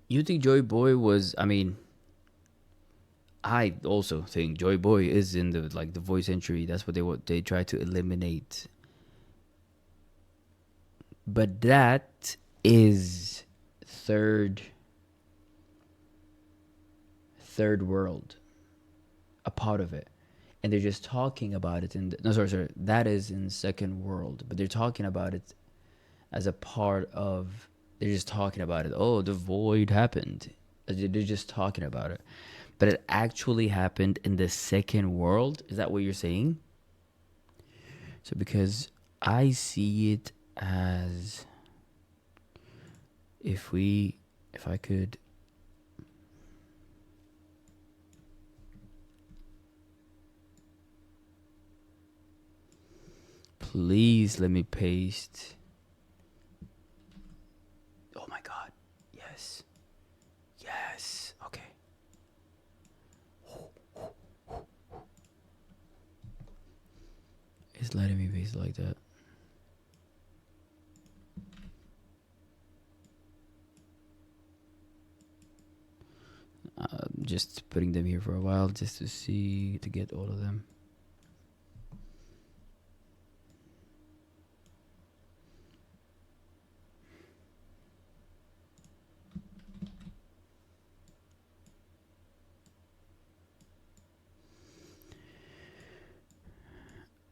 You think Joy Boy was? I mean, I also think Joy Boy is in the the voice entry. That's what they try to eliminate. But that is third world, a part of it, and they're just talking about it in no, sorry, that is in second world, but they're talking about it as a part of. They're just talking about it. Oh, the void happened. They're just talking about it, but it actually happened in the second world. Is that what you're saying? So because I see it as if I could please let me paste. Oh my god. Yes. Yes. Okay. It's letting me paste like that. Just putting them here for a while just to get all of them.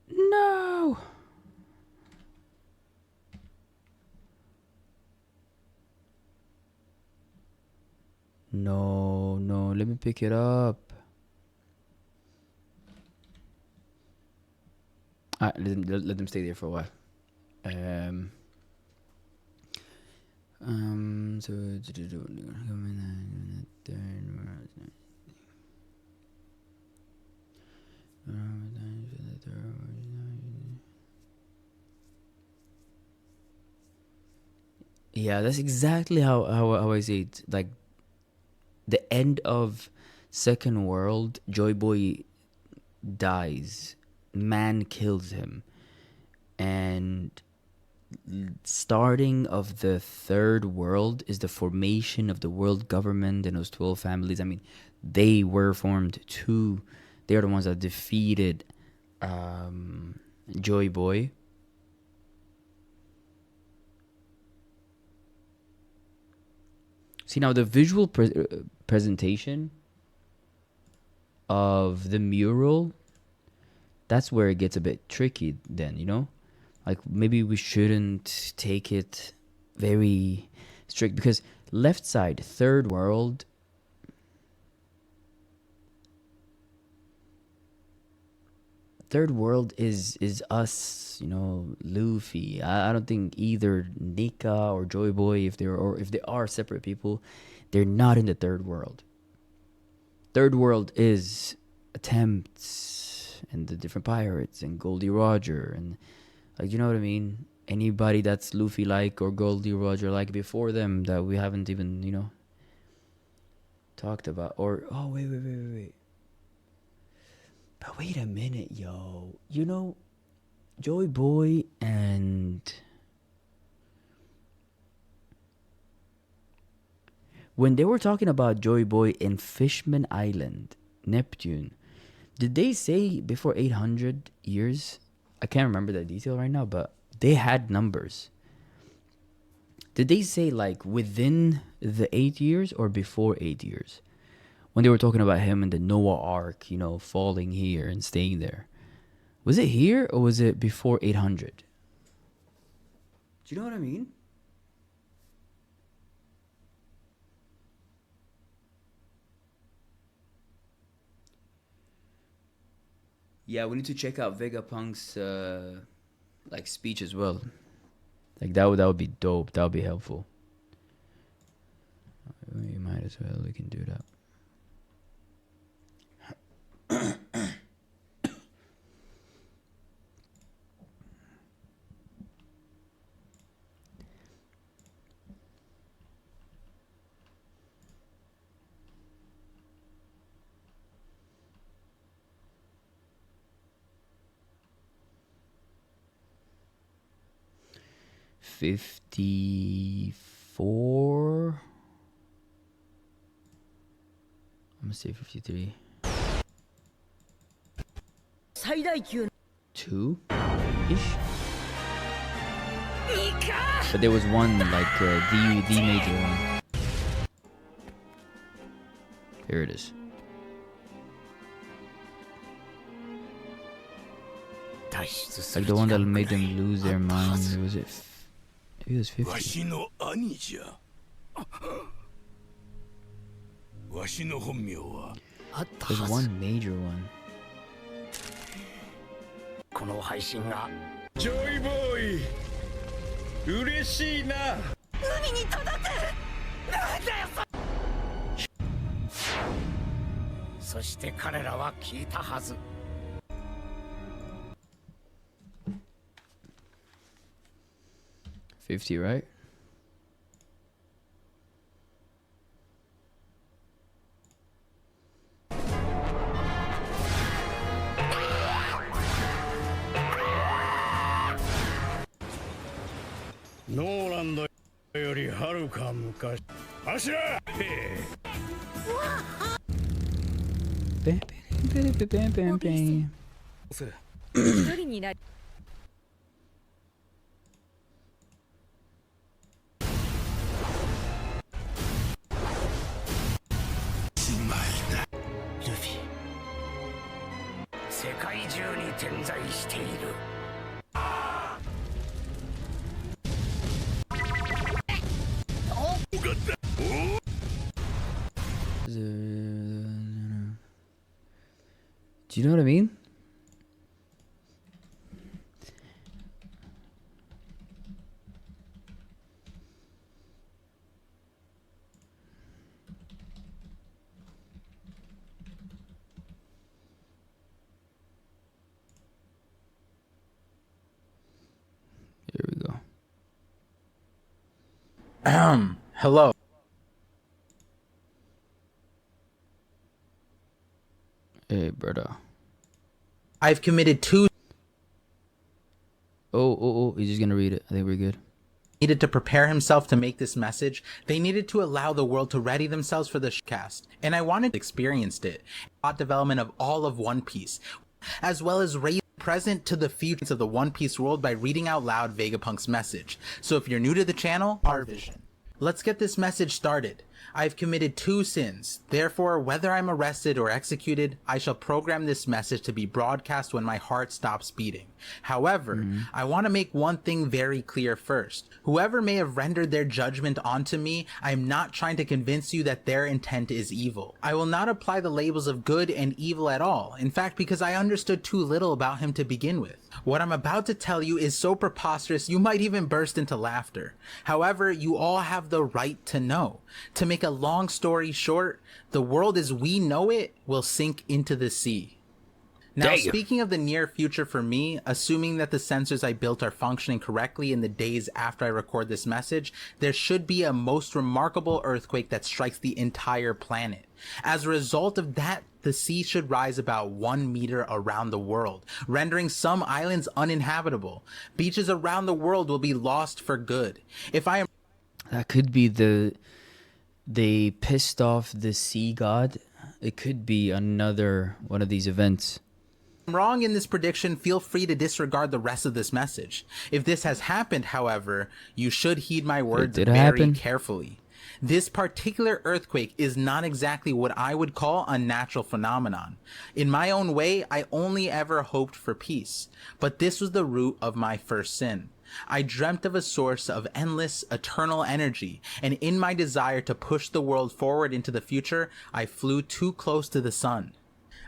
No. No, let me pick it up. Let them stay there for a while. So yeah, that's exactly how I see it. Like the end of second world, Joy Boy dies, man kills him, and starting of the third world is the formation of the world government and those 12 families. I mean, they were formed too. They're the ones that defeated Joy Boy. See, now the visual presentation of the mural, that's where it gets a bit tricky then, you know? Like maybe we shouldn't take it very strict because left side, third world, is us, you know, Luffy. I don't think either Nika or Joy Boy, if they are separate people, they're not in the third world. Third world is attempts and the different pirates and Goldie Roger and like, you know what I mean? Anybody that's Luffy like or Goldie Roger like before them that we haven't even, you know, talked about. Or oh wait. But wait a minute, yo. You know, Joy Boy and when they were talking about Joy Boy in Fishman Island, Neptune, Did they say before 800 years? I can't remember that detail right now, but they had numbers. Did they say like within the 8 years or before 8 years? When they were talking about him and the Noah Ark, you know, falling here and staying there. Was it here or was it before 800? Do you know what I mean? Yeah, we need to check out Vegapunk's like speech as well. Like that would be dope. That would be helpful. We might as well. We can do that. $54. I'm gonna say 53.
最大級
2-ish. But there was one like the major one. Here it is. Like the one that made them lose their mind. Was it? Maybe it was 50. There's one major one.
この配信が
ジョイボーイ嬉しいな
海に届くなんだよそして彼らは聞いたはず
50, right?
Noland よりはるか昔走れ
Bam, bam, bam, bam, bam.
一人になり
ルフィ世界中に点在している
Do you know what I mean? Here we go.
Hello.
Hey, brother.
I've committed 2
Oh, he's just gonna read it. I think we're good.
needed to prepare himself to make this message. They needed to allow the world to ready themselves for the cast. And I wanted to experience it. Plot development of all of One Piece, as well as raise present to the future of the One Piece world by reading out loud Vegapunk's message. So if you're new to the channel, our vision. Let's get this message started. I've committed 2 sins. Therefore, whether I'm arrested or executed, I shall program this message to be broadcast when my heart stops beating. However, I want to make one thing very clear first. Whoever may have rendered their judgment onto me, I'm not trying to convince you that their intent is evil. I will not apply the labels of good and evil at all. In fact, because I understood too little about him to begin with. What I'm about to tell you is so preposterous you might even burst into laughter. However, you all have the right to know. To make a long story short, the world as we know it will sink into the sea. Now, speaking of the near future for me, assuming that the sensors I built are functioning correctly in the days after I record this message, there should be a most remarkable earthquake that strikes the entire planet. As a result of that, the sea should rise about 1 meter around the world, rendering some islands uninhabitable. Beaches around the world will be lost for good. If I am
That could be they pissed off the sea god It could be another one of these events.
I'm wrong in this prediction, feel free to disregard the rest of this message. If this has happened, however, you should heed my words very carefully. This particular earthquake is not exactly what I would call a natural phenomenon. In my own way, I only ever hoped for peace, but this was the root of my first sin. I dreamt of a source of endless, eternal energy, and in my desire to push the world forward into the future, I flew too close to the sun.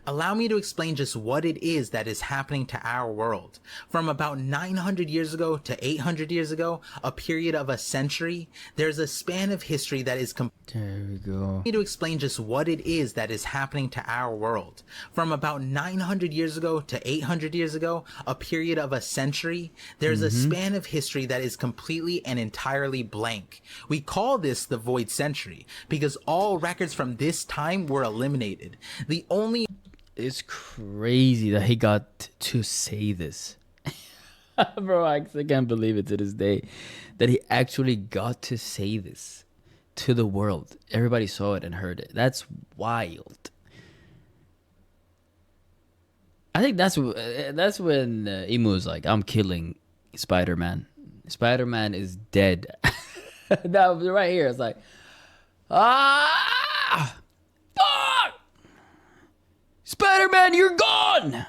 Allow me to explain just what it is that is happening to our world. From about 900 years ago to 800 years ago, a period of a century, there's a span of history that is
There we go.
Allow me to explain just what it is that is happening to our world. From about 900 years ago to 800 years ago, a period of a century, there's a span of history that is completely and entirely blank. We call this the void century because all records from this time were eliminated. The only
It's crazy that he got to say this. Bro, I can't believe it to this day that he actually got to say this to the world. Everybody saw it and heard it. That's wild. I think that's when Emu was like, I'm killing Spider-Man. Spider-Man is dead. That was right here. It's like, ah! Fuck! Spider-Man, you're gone!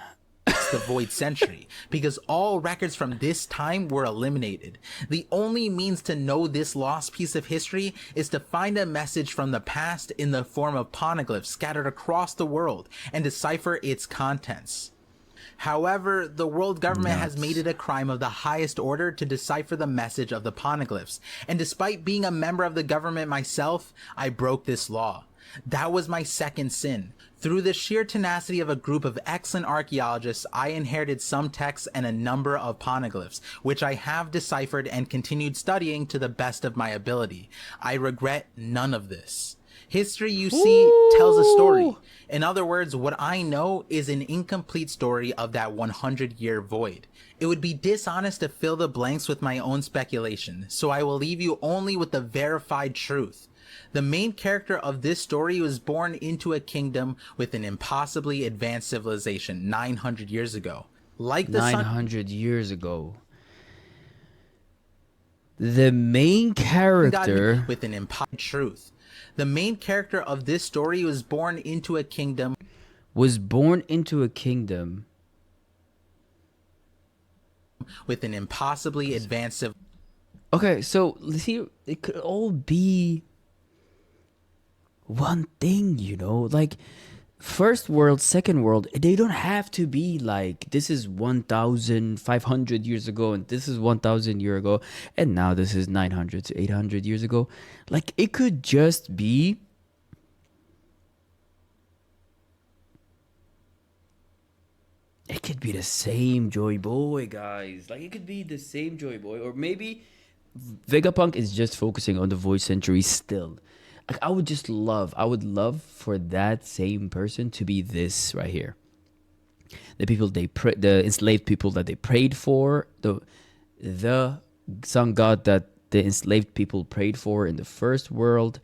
the void century because all records from this time were eliminated. The only means to know this lost piece of history is to find a message from the past in the form of poneglyphs scattered across the world and decipher its contents. However, the world government has made it a crime of the highest order to decipher the message of the poneglyphs, and despite being a member of the government myself, I broke this law. That was my second sin. Through the sheer tenacity of a group of excellent archaeologists, I inherited some texts and a number of poneglyphs, which I have deciphered and continued studying to the best of my ability. I regret none of this. History, you see, tells a story. In other words, what I know is an incomplete story of that 100-year void. It would be dishonest to fill the blanks with my own speculation, so I will leave you only with the verified truth. The main character of this story was born into a kingdom with an impossibly advanced civilization 900 years ago. Like the
900 years ago. The main character
with an impossible truth. The main character of this story was born into a kingdom with an impossibly advanced
Okay, so see, it could all be one thing, you know, like first world, second world, they don't have to be like this is 1,500 years ago and this is 1,000 years ago and now this is 900 to 800 years ago. Like it could just be the same Joy Boy, guys. Like it could be the same Joy Boy, or maybe Vegapunk is just focusing on the Void Century still. Like I would love for that same person to be this right here. The people the enslaved people that they prayed for, the sun god that the enslaved people prayed for in the first world,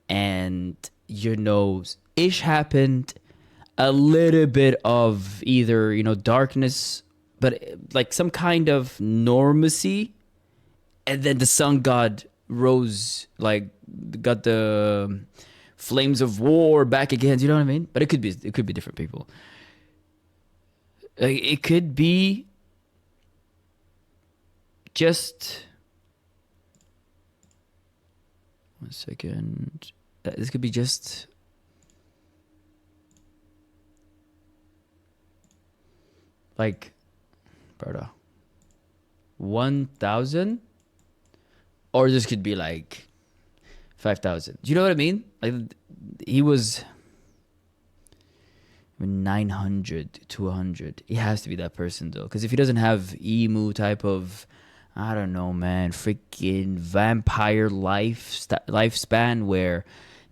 and you know, ish happened. A little bit of either, you know, darkness, but like some kind of normalcy, and then the sun god rose, like got the flames of war back again. You know what I mean? But it could be different people. Like it could be just 1 second. This could be just like, brother, 1,000, or this could be like 5,000. Do you know what I mean? Like he was 900 to 100. It has to be that person though, because if he doesn't have emu type of, I don't know, man, freaking vampire lifespan where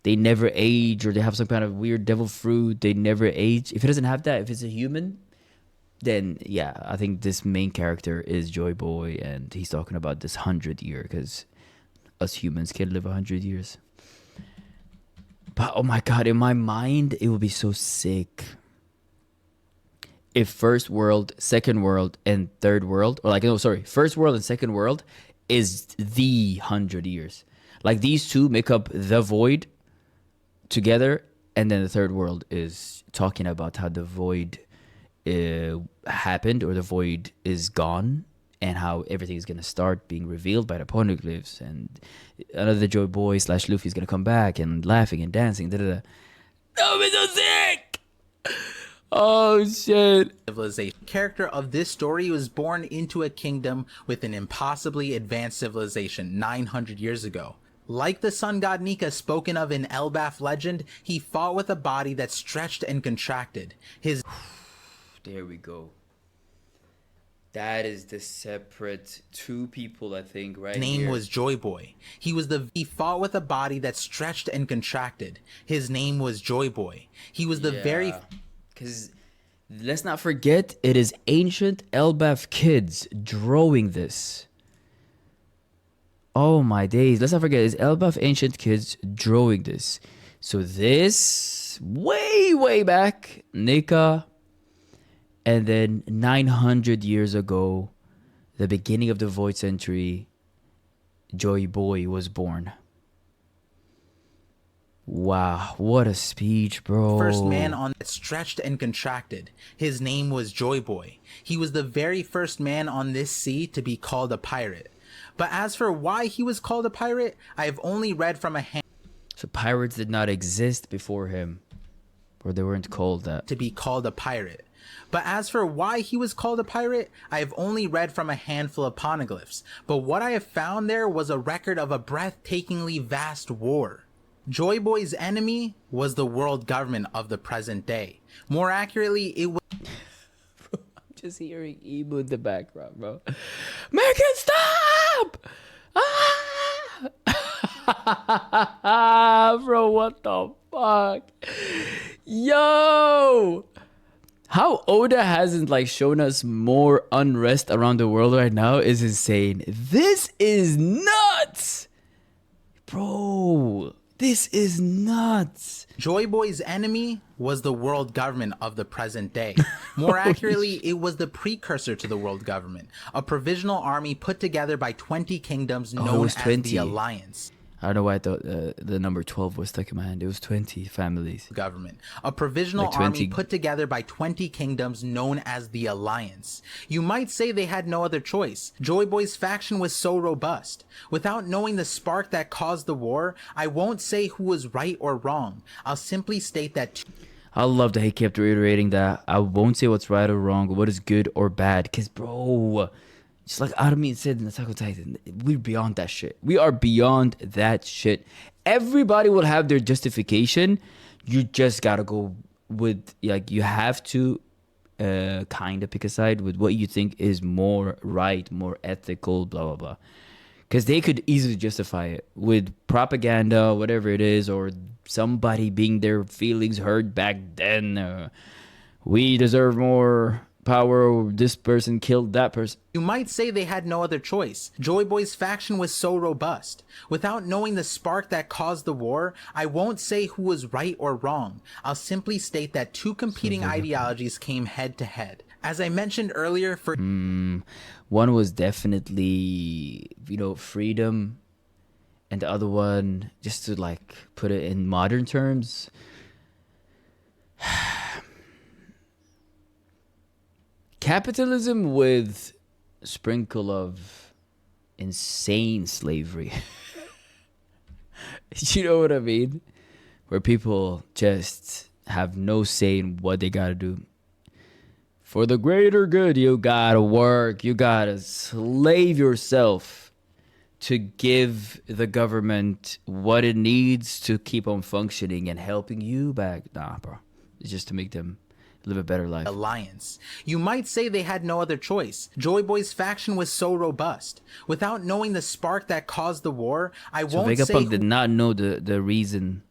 they never age, or they have some kind of weird devil fruit, they never age. If he doesn't have that, if it's a human, then yeah, I think this main character is Joy Boy, and he's talking about this 100 year, because us humans can live 100 years. But oh my god, in my mind, it would be so sick if first world, second world, and third world, or like no, sorry, first world and second world is the 100 years. Like these two make up the void together, and then the third world is talking about how the void happened or the void is gone, and how everything is gonna start being revealed by the poneglyphs, and another Joy Boy / Luffy is gonna come back and laughing and dancing. Da, da, da. That would be so sick! Oh shit!
Civilization. The character of this story was born into a kingdom with an impossibly advanced civilization 900 years ago. Like the sun god Nika spoken of in Elbaph legend, he fought with a body that stretched and contracted. His
There we go. That is the separate two people, I think, right
name
here.
was Joy Boy. He fought with a body that stretched and contracted. His name was Joy Boy. He was the very...
Because let's not forget, it is ancient Elbaph kids drawing this. Oh my days. Let's not forget, it's Elbaph ancient kids drawing this. So this, way back, Nika... And then 900 years ago, the beginning of the Void Century, Joy Boy was born. Wow, what a speech, bro.
First man on that stretched and contracted. His name was Joy Boy. He was the very first man on this sea to be called a pirate. But as for why he was called a pirate, I have only read from a hand.
So pirates did not exist before him, or they weren't called that.
To be called a pirate. But as for why he was called a pirate, I have only read from a handful of poneglyphs. But what I have found there was a record of a breathtakingly vast war. Joy Boy's enemy was the world government of the present day. More accurately, it was...
Bro, I'm just hearing Emu in the background, bro. Make it stop! Ah! Bro, what the fuck? Yo! How Oda hasn't like shown us more unrest around the world right now is insane. This is nuts! Bro, this is nuts.
Joy Boy's enemy was the world government of the present day. More accurately, it was the precursor to the world government, a provisional army put together by 20 kingdoms known as the Alliance.
I don't know why I thought the number 12 was stuck in my hand. It was 20 families.
Government. A provisional
Like
army put together by 20 kingdoms known as the Alliance. You might say they had no other choice. Joy Boy's faction was so robust. Without knowing the spark that caused the war, I won't say who was right or wrong. I'll simply state that...
I love that he kept reiterating that. I won't say what's right or wrong, what is good or bad. Because, bro... Just like Armin said in Attack on Titan, we're beyond that shit. We are beyond that shit. Everybody will have their justification. You just gotta go with, like, you have to kind of pick a side with what you think is more right, more ethical, blah, blah, blah. Because they could easily justify it with propaganda, whatever it is, or somebody being their feelings hurt back then. We deserve more power, this person killed that person.
You might say they had no other choice. Joy Boy's faction was so robust. Without knowing the spark that caused the war, I won't say who was right or wrong. I'll simply state that two competing ideologies came head to head. As I mentioned earlier, for
one was definitely, you know, freedom, and the other one, just to like put it in modern terms, capitalism with a sprinkle of insane slavery. You know what I mean? Where people just have no say in what they gotta do. For the greater good, you gotta work. You gotta slave yourself to give the government what it needs to keep on functioning and helping you back. Nah, bro. It's just to make them live a better life.
Alliance. You might say they had no other choice. Joy Boy's faction was so robust. Without knowing the spark that caused the war, I won't say...
Vegapunk did not know the reason,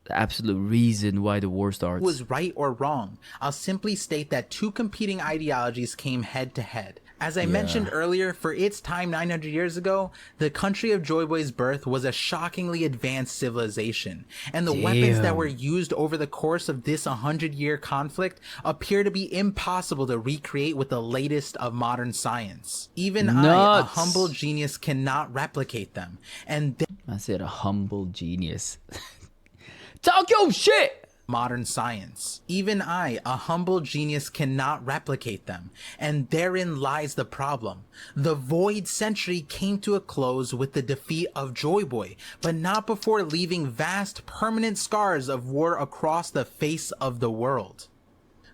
the absolute reason why the war starts.
Was right or wrong. I'll simply state that two competing ideologies came head to head. As I mentioned earlier, for its time 900 years ago, the country of Joy Boy's birth was a shockingly advanced civilization, and the weapons that were used over the course of this 100-year conflict appear to be impossible to recreate with the latest of modern science. Even I, a humble genius, cannot replicate them. And
I said a humble genius. Talk your shit!
Modern science. Even I, a humble genius, cannot replicate them, and therein lies the problem. The Void Century came to a close with the defeat of Joy Boy, but not before leaving vast, permanent scars of war across the face of the world.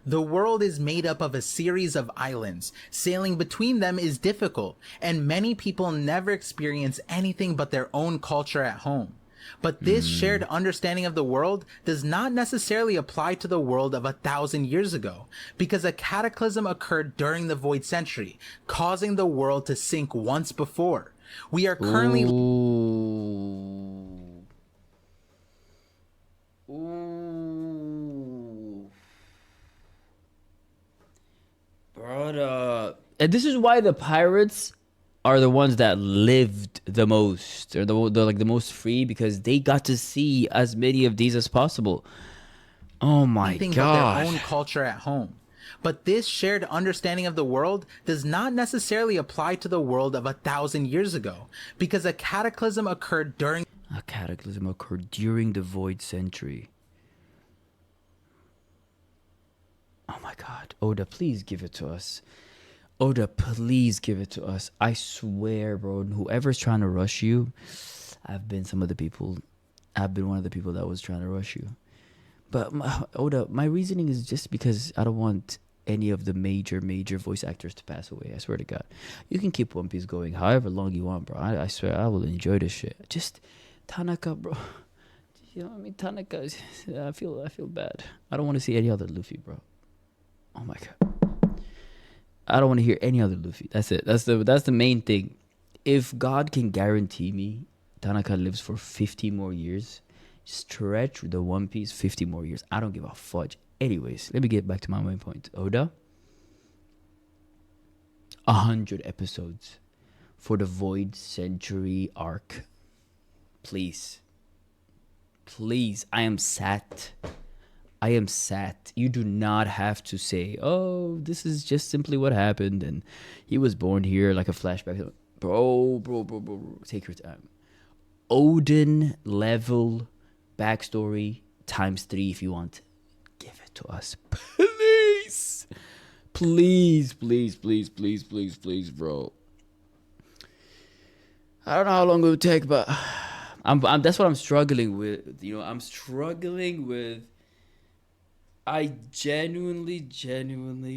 The world is made up of a series of islands. Sailing between them is difficult, and many people never experience anything but their own culture at home. But this shared understanding of the world does not necessarily apply to the world of 1,000 years ago, because a cataclysm occurred during the Void Century, causing the world to sink once before. We are currently...
Brother. And this is why the pirates are the ones that lived the most, or the like the most free, because they got to see as many of these as possible. Oh my god!
But their own culture at home. But this shared understanding of the world does not necessarily apply to the world of 1,000 years ago, because a cataclysm occurred during
the Void Century. Oh my god, Oda, please give it to us. Oda, please give it to us. I swear, bro, whoever's trying to rush you, I've been one of the people that was trying to rush you. But Oda, my reasoning is just because I don't want any of the major voice actors to pass away. I swear to God. You can keep One Piece going however long you want, bro. I swear I will enjoy this shit. Just Tanaka, bro. You know what I mean? Tanaka, I feel bad. I don't want to see any other Luffy, bro. Oh my god. I don't want to hear any other Luffy. That's it. That's the main thing. If God can guarantee me Tanaka lives for 50 more years, stretch the One Piece 50 more years. I don't give a fudge. Anyways, let me get back to my main point. Oda, 100 episodes for the Void Century arc. Please. Please. I am sat. You do not have to say, oh, this is just simply what happened and he was born here, like a flashback. Bro. Take your time. Odin level backstory ×3 if you want. Give it to us. Please, bro. I don't know how long it will take, but that's what I'm struggling with. You know, I'm struggling with... I genuinely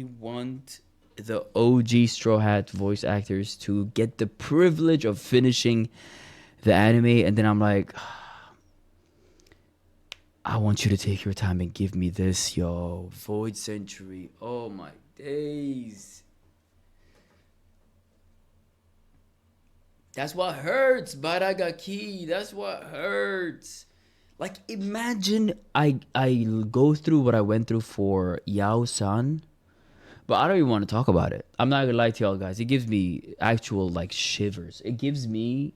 want the OG Straw Hat voice actors to get the privilege of finishing the anime, and then I'm like, I want you to take your time and give me this, yo. Void Century. Oh my days. That's what hurts, Baragaki. That's what hurts. Like, imagine I go through what I went through for Yao-san, but I don't even want to talk about it. I'm not gonna lie to y'all guys. It gives me actual like shivers. It gives me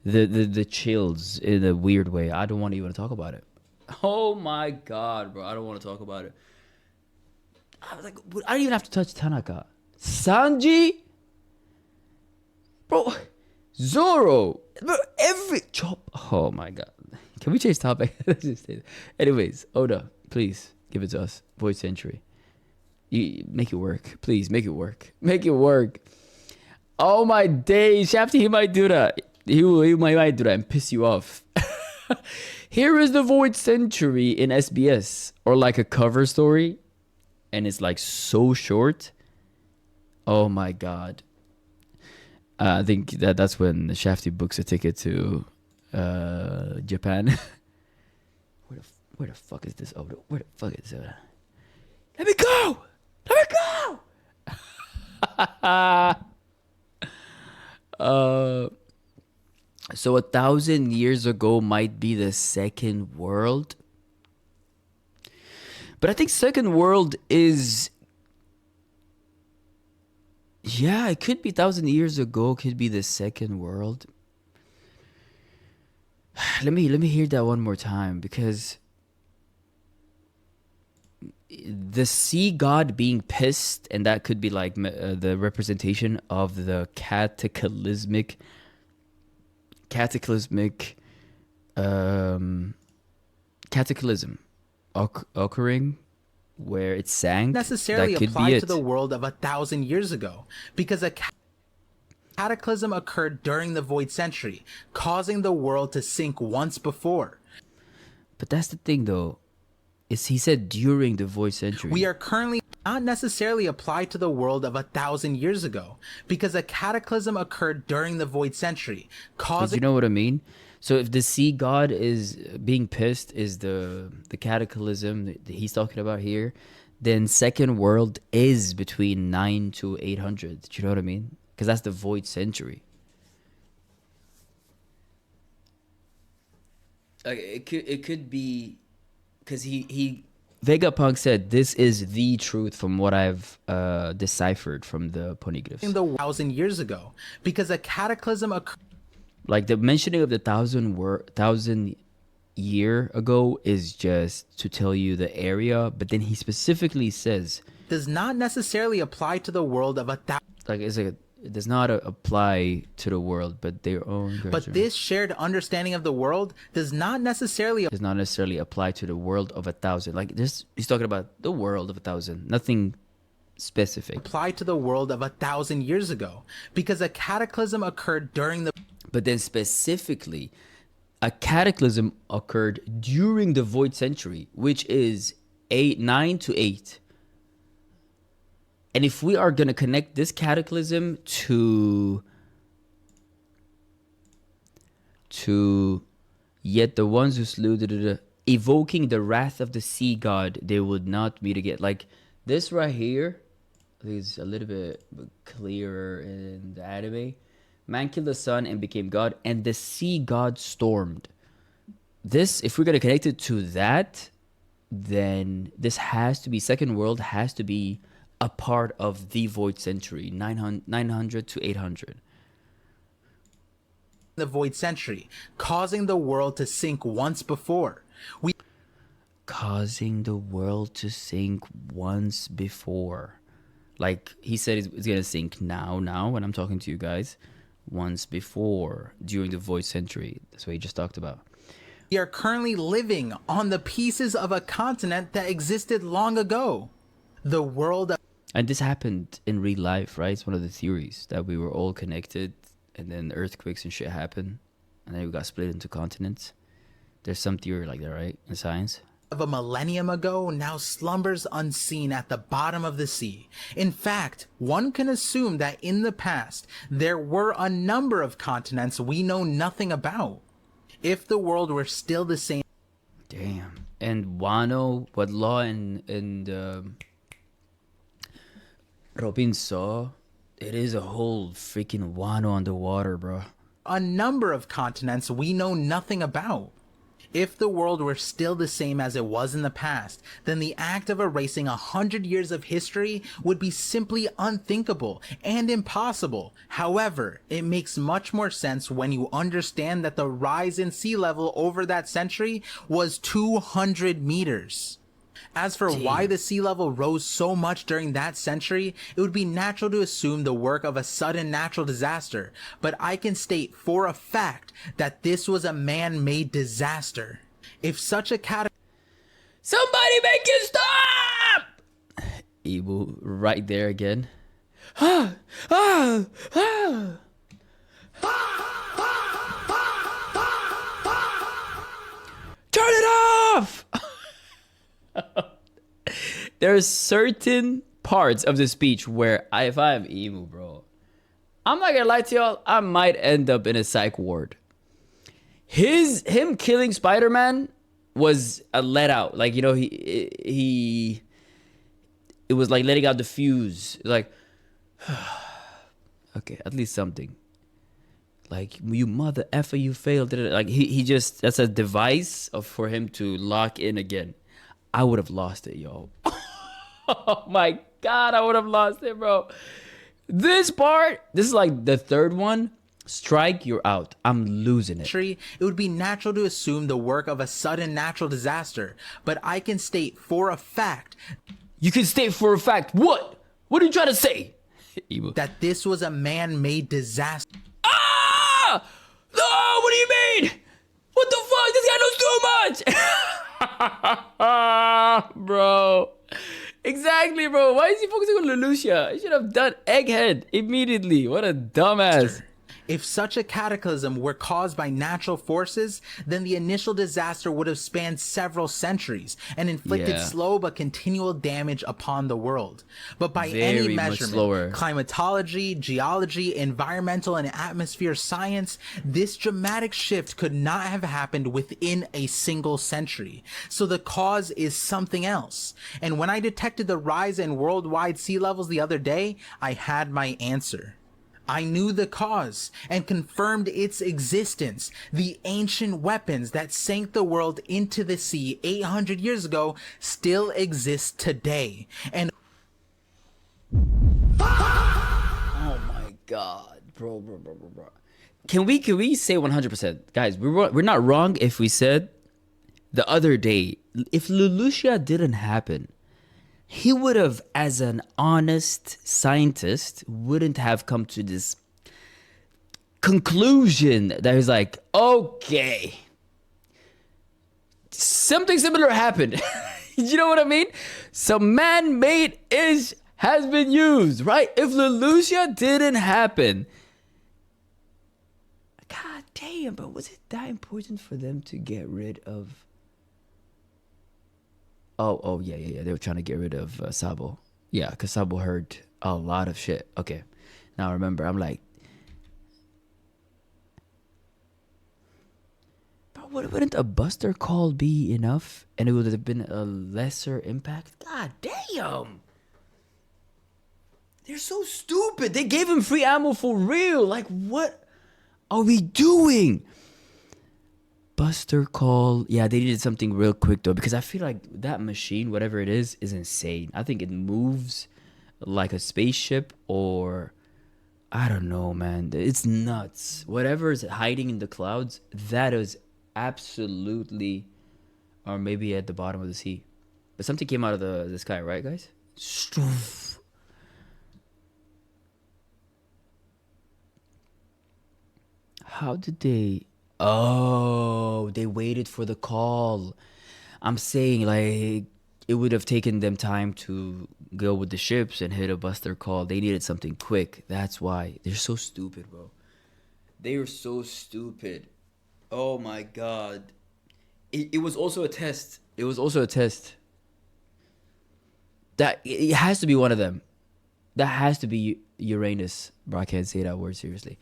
the chills in a weird way. I don't want to even talk about it. Oh my god, bro! I don't want to talk about it. I was like, I don't even have to touch Tanaka, Sanji, bro, Zoro, bro, every chop. Oh my god. Can we change topic? Let's just stay there. Anyways, Oda, please give it to us. Void Century. You make it work. Please make it work. Make it work. Oh my days. Shafty, he might do that. He might do that and piss you off. Here is the Void Century in SBS, or like a cover story, and it's like so short. Oh my god. I think that's when Shafty books a ticket to Japan. Where the fuck is this Oda? Where the fuck is Oda? Let me go! So 1,000 years ago might be the second world, but I think second world is Yeah, it could be 1,000 years ago. Could be the second world. Let me hear that one more time, because the sea god being pissed, and that could be like the representation of the cataclysm occurring where it sank.
Necessarily
That could
apply
be it.
to the world of 1,000 years ago, because a cataclysm occurred during the Void Century, causing the world to sink once before.
But that's the thing, though. Is he said during the Void Century?
We are currently not necessarily applied to the world of 1,000 years ago, because a cataclysm occurred during the Void Century,
But
causing
you know what I mean? So if the sea god is being pissed is the cataclysm that he's talking about here, then second world is between 9 to 800. Do you know what I mean? Because that's the Void Century. Like it could be, because he Vegapunk said this is the truth from what I've deciphered from the poneglyphs.
the 1,000 years ago, because a cataclysm occurred.
Like the mentioning of the 1,000 year ago is just to tell you the area, but then he specifically says
Does not necessarily apply to the world of 1,000.
like it does not apply to the world, but their own.
But this shared understanding of the world does not necessarily
does not necessarily apply to the world of 1,000. Like this, he's talking about the world of 1,000, nothing specific.
apply to the world of 1,000 years ago, because a cataclysm occurred during the.
But then specifically, a cataclysm occurred during the Void Century, which is 9 to 8. And if we are gonna connect this cataclysm to yet the ones who slew evoking the wrath of the sea god, they would not meet again. Like this right here, I think it's a little bit clearer in the anime. Man killed the sun and became god, and the sea god stormed. This, if we're gonna connect it to that, then this has to be, second world has to be a part of the Void Century, 900 to 800.
The Void Century, causing the world to sink once before.
Causing the world to sink once before. Like he said, it's gonna sink now when I'm talking to you guys. Once before, during the Void Century. That's what he just talked about.
We are currently living on the pieces of a continent that existed long ago. The world of.
And this happened in real life, right? It's one of the theories that we were all connected, and then earthquakes and shit happened, and then we got split into continents. There's some theory like that, right? In science.
Of a millennium ago now slumbers unseen at the bottom of the sea. In fact, one can assume that in the past, there were a number of continents we know nothing about. If the world were still the same.
Damn. And Wano, what Law and Robin saw, it is a whole freaking Wano underwater, bro.
A number of continents we know nothing about. If the world were still the same as it was in the past, then the act of erasing 100 years of history would be simply unthinkable and impossible. However, it makes much more sense when you understand that the rise in sea level over that century was 200 meters. As for why the sea level rose so much during that century, it would be natural to assume the work of a sudden natural disaster, but I can state for a fact that this was a man-made disaster. If such a
Somebody make it stop! Evil right there again. Turn it off! There's certain parts of the speech where if I am emo, bro, I'm not gonna lie to y'all, I might end up in a psych ward. Him killing Spider-Man was a let out. Like, you know, it was like letting out the fuse. Like, okay, at least something. Like, you mother effer, you failed. Like, he just, that's a device for him to lock in again. I would have lost it, yo. Oh my God, I would have lost it, bro. This part, this is like the third one. Strike, you're out. I'm losing it.
It would be natural to assume the work of a sudden natural disaster, but I can state for a fact
You can state for a fact. What? What are you trying to say? Evil.
that this was a man-made disaster.
Ah! No, what do you mean? What the fuck? This guy knows too much! Bro. Exactly, bro. Why is he focusing on Lelouch? He should have done Egghead immediately. What a dumbass.
If such a cataclysm were caused by natural forces, then the initial disaster would have spanned several centuries and inflicted
Yeah.
slow but continual damage upon the world. But by
Very
any
much
measurement,
slower.
climatology, geology, environmental and atmosphere science, this dramatic shift could not have happened within a single century. So the cause is something else. And when I detected the rise in worldwide sea levels the other day, I had my answer. I knew the cause and confirmed its existence. The ancient weapons that sank the world into the sea 800 years ago still exist today. And
Oh my god, bro. Can we say 100%, guys? We're not wrong if we said the other day, if Lelouch didn't happen, he would have, as an honest scientist, wouldn't have come to this conclusion that he's like, okay, something similar happened. You know what I mean? Some man-made ish has been used, right? If Lelouch didn't happen, god damn, but was it that important for them to get rid of? Oh, yeah. They were trying to get rid of Sabo. Yeah, because Sabo heard a lot of shit. Okay. Now remember, I'm like, but wouldn't a Buster call be enough? And it would have been a lesser impact? God damn. They're so stupid. They gave him free ammo for real. Like, what are we doing? Buster call. Yeah, they did something real quick though, because I feel like that machine, whatever it is insane. I think it moves like a spaceship, or I don't know, man. It's nuts. Whatever is hiding in the clouds, that is absolutely, or maybe at the bottom of the sea. But something came out of the sky, right, guys? How did they? Oh, they waited for the call. I'm saying, like, it would have taken them time to go with the ships and hit a Buster call. They needed something quick. That's why. They're so stupid, bro. They are so stupid. Oh my god. It was also a test. It was also a test. That it has to be one of them. That has to be Uranus. Bro, I can't say that word seriously.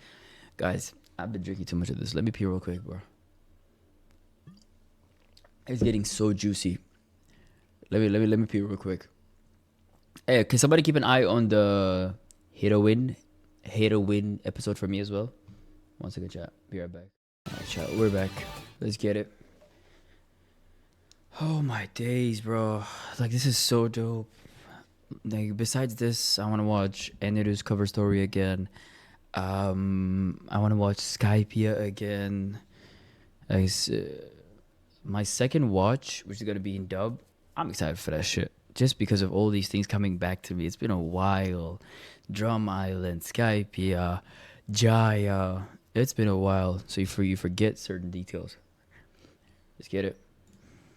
Guys, I've been drinking too much of this. Let me pee real quick, bro. It's getting so juicy. Let me pee real quick. Hey, can somebody keep an eye on the Hit-a-Win episode for me as well? 1 second, chat. Be right back. Alright, chat. We're back. Let's get it. Oh my days, bro. Like, this is so dope. Like, besides this, I want to watch Eneru's cover story again. I want to watch Skypia again. My second watch, which is going to be in dub, I'm excited for that shit. Just because of all these things coming back to me. It's been a while. Drum Island, Skypia, Jaya. It's been a while. So you forget certain details. Let's get it.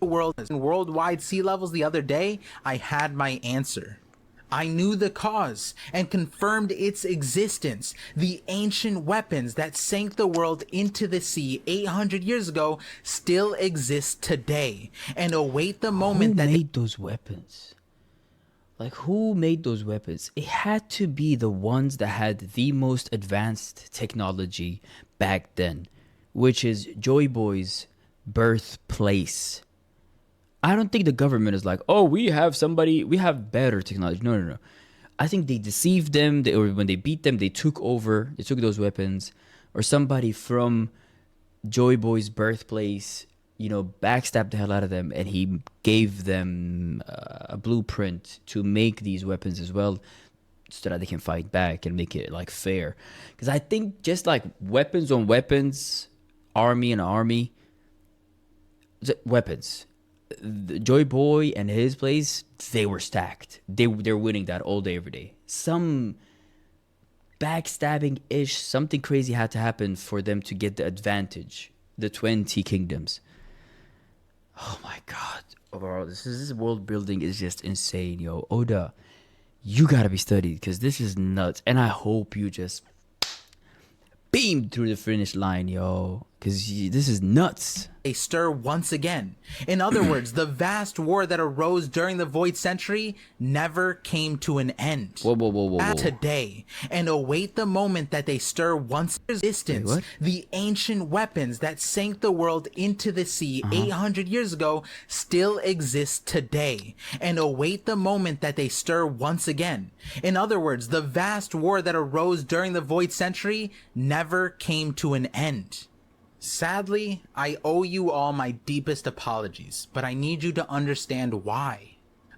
Worldwide sea levels the other day, I had my answer. I knew the cause and confirmed its existence. The ancient weapons that sank the world into the sea 800 years ago still exist today and await the moment
Who made those weapons? Like, who made those weapons? It had to be the ones that had the most advanced technology back then, which is Joy Boy's birthplace. I don't think the government is like, oh, we have better technology. No. I think they deceived them. Or when they beat them, they took those weapons. Or somebody from Joy Boy's birthplace, backstabbed the hell out of them. And he gave them a blueprint to make these weapons as well. so that they can fight back and make it like fair. Because I think just like weapons on weapons, army and army, weapons. The Joy Boy and his place, they were stacked. They're winning that all day, every day. Some backstabbing-ish, something crazy had to happen for them to get the advantage. The 20 kingdoms. Oh my god. Overall, this world building is just insane, yo. Oda, you gotta be studied, because this is nuts. And I hope you just beam through the finish line, yo, because this is nuts.
They stir once again. In other words, the vast war that arose during the Void Century never came to an end.
Whoa.
Today, and await the moment that they stir once resistance.
Wait,
the ancient weapons that sank the world into the sea 800 years ago still exist today, and await the moment that they stir once again. In other words, the vast war that arose during the Void Century never came to an end. Sadly, I owe you all my deepest apologies, but I need you to understand why.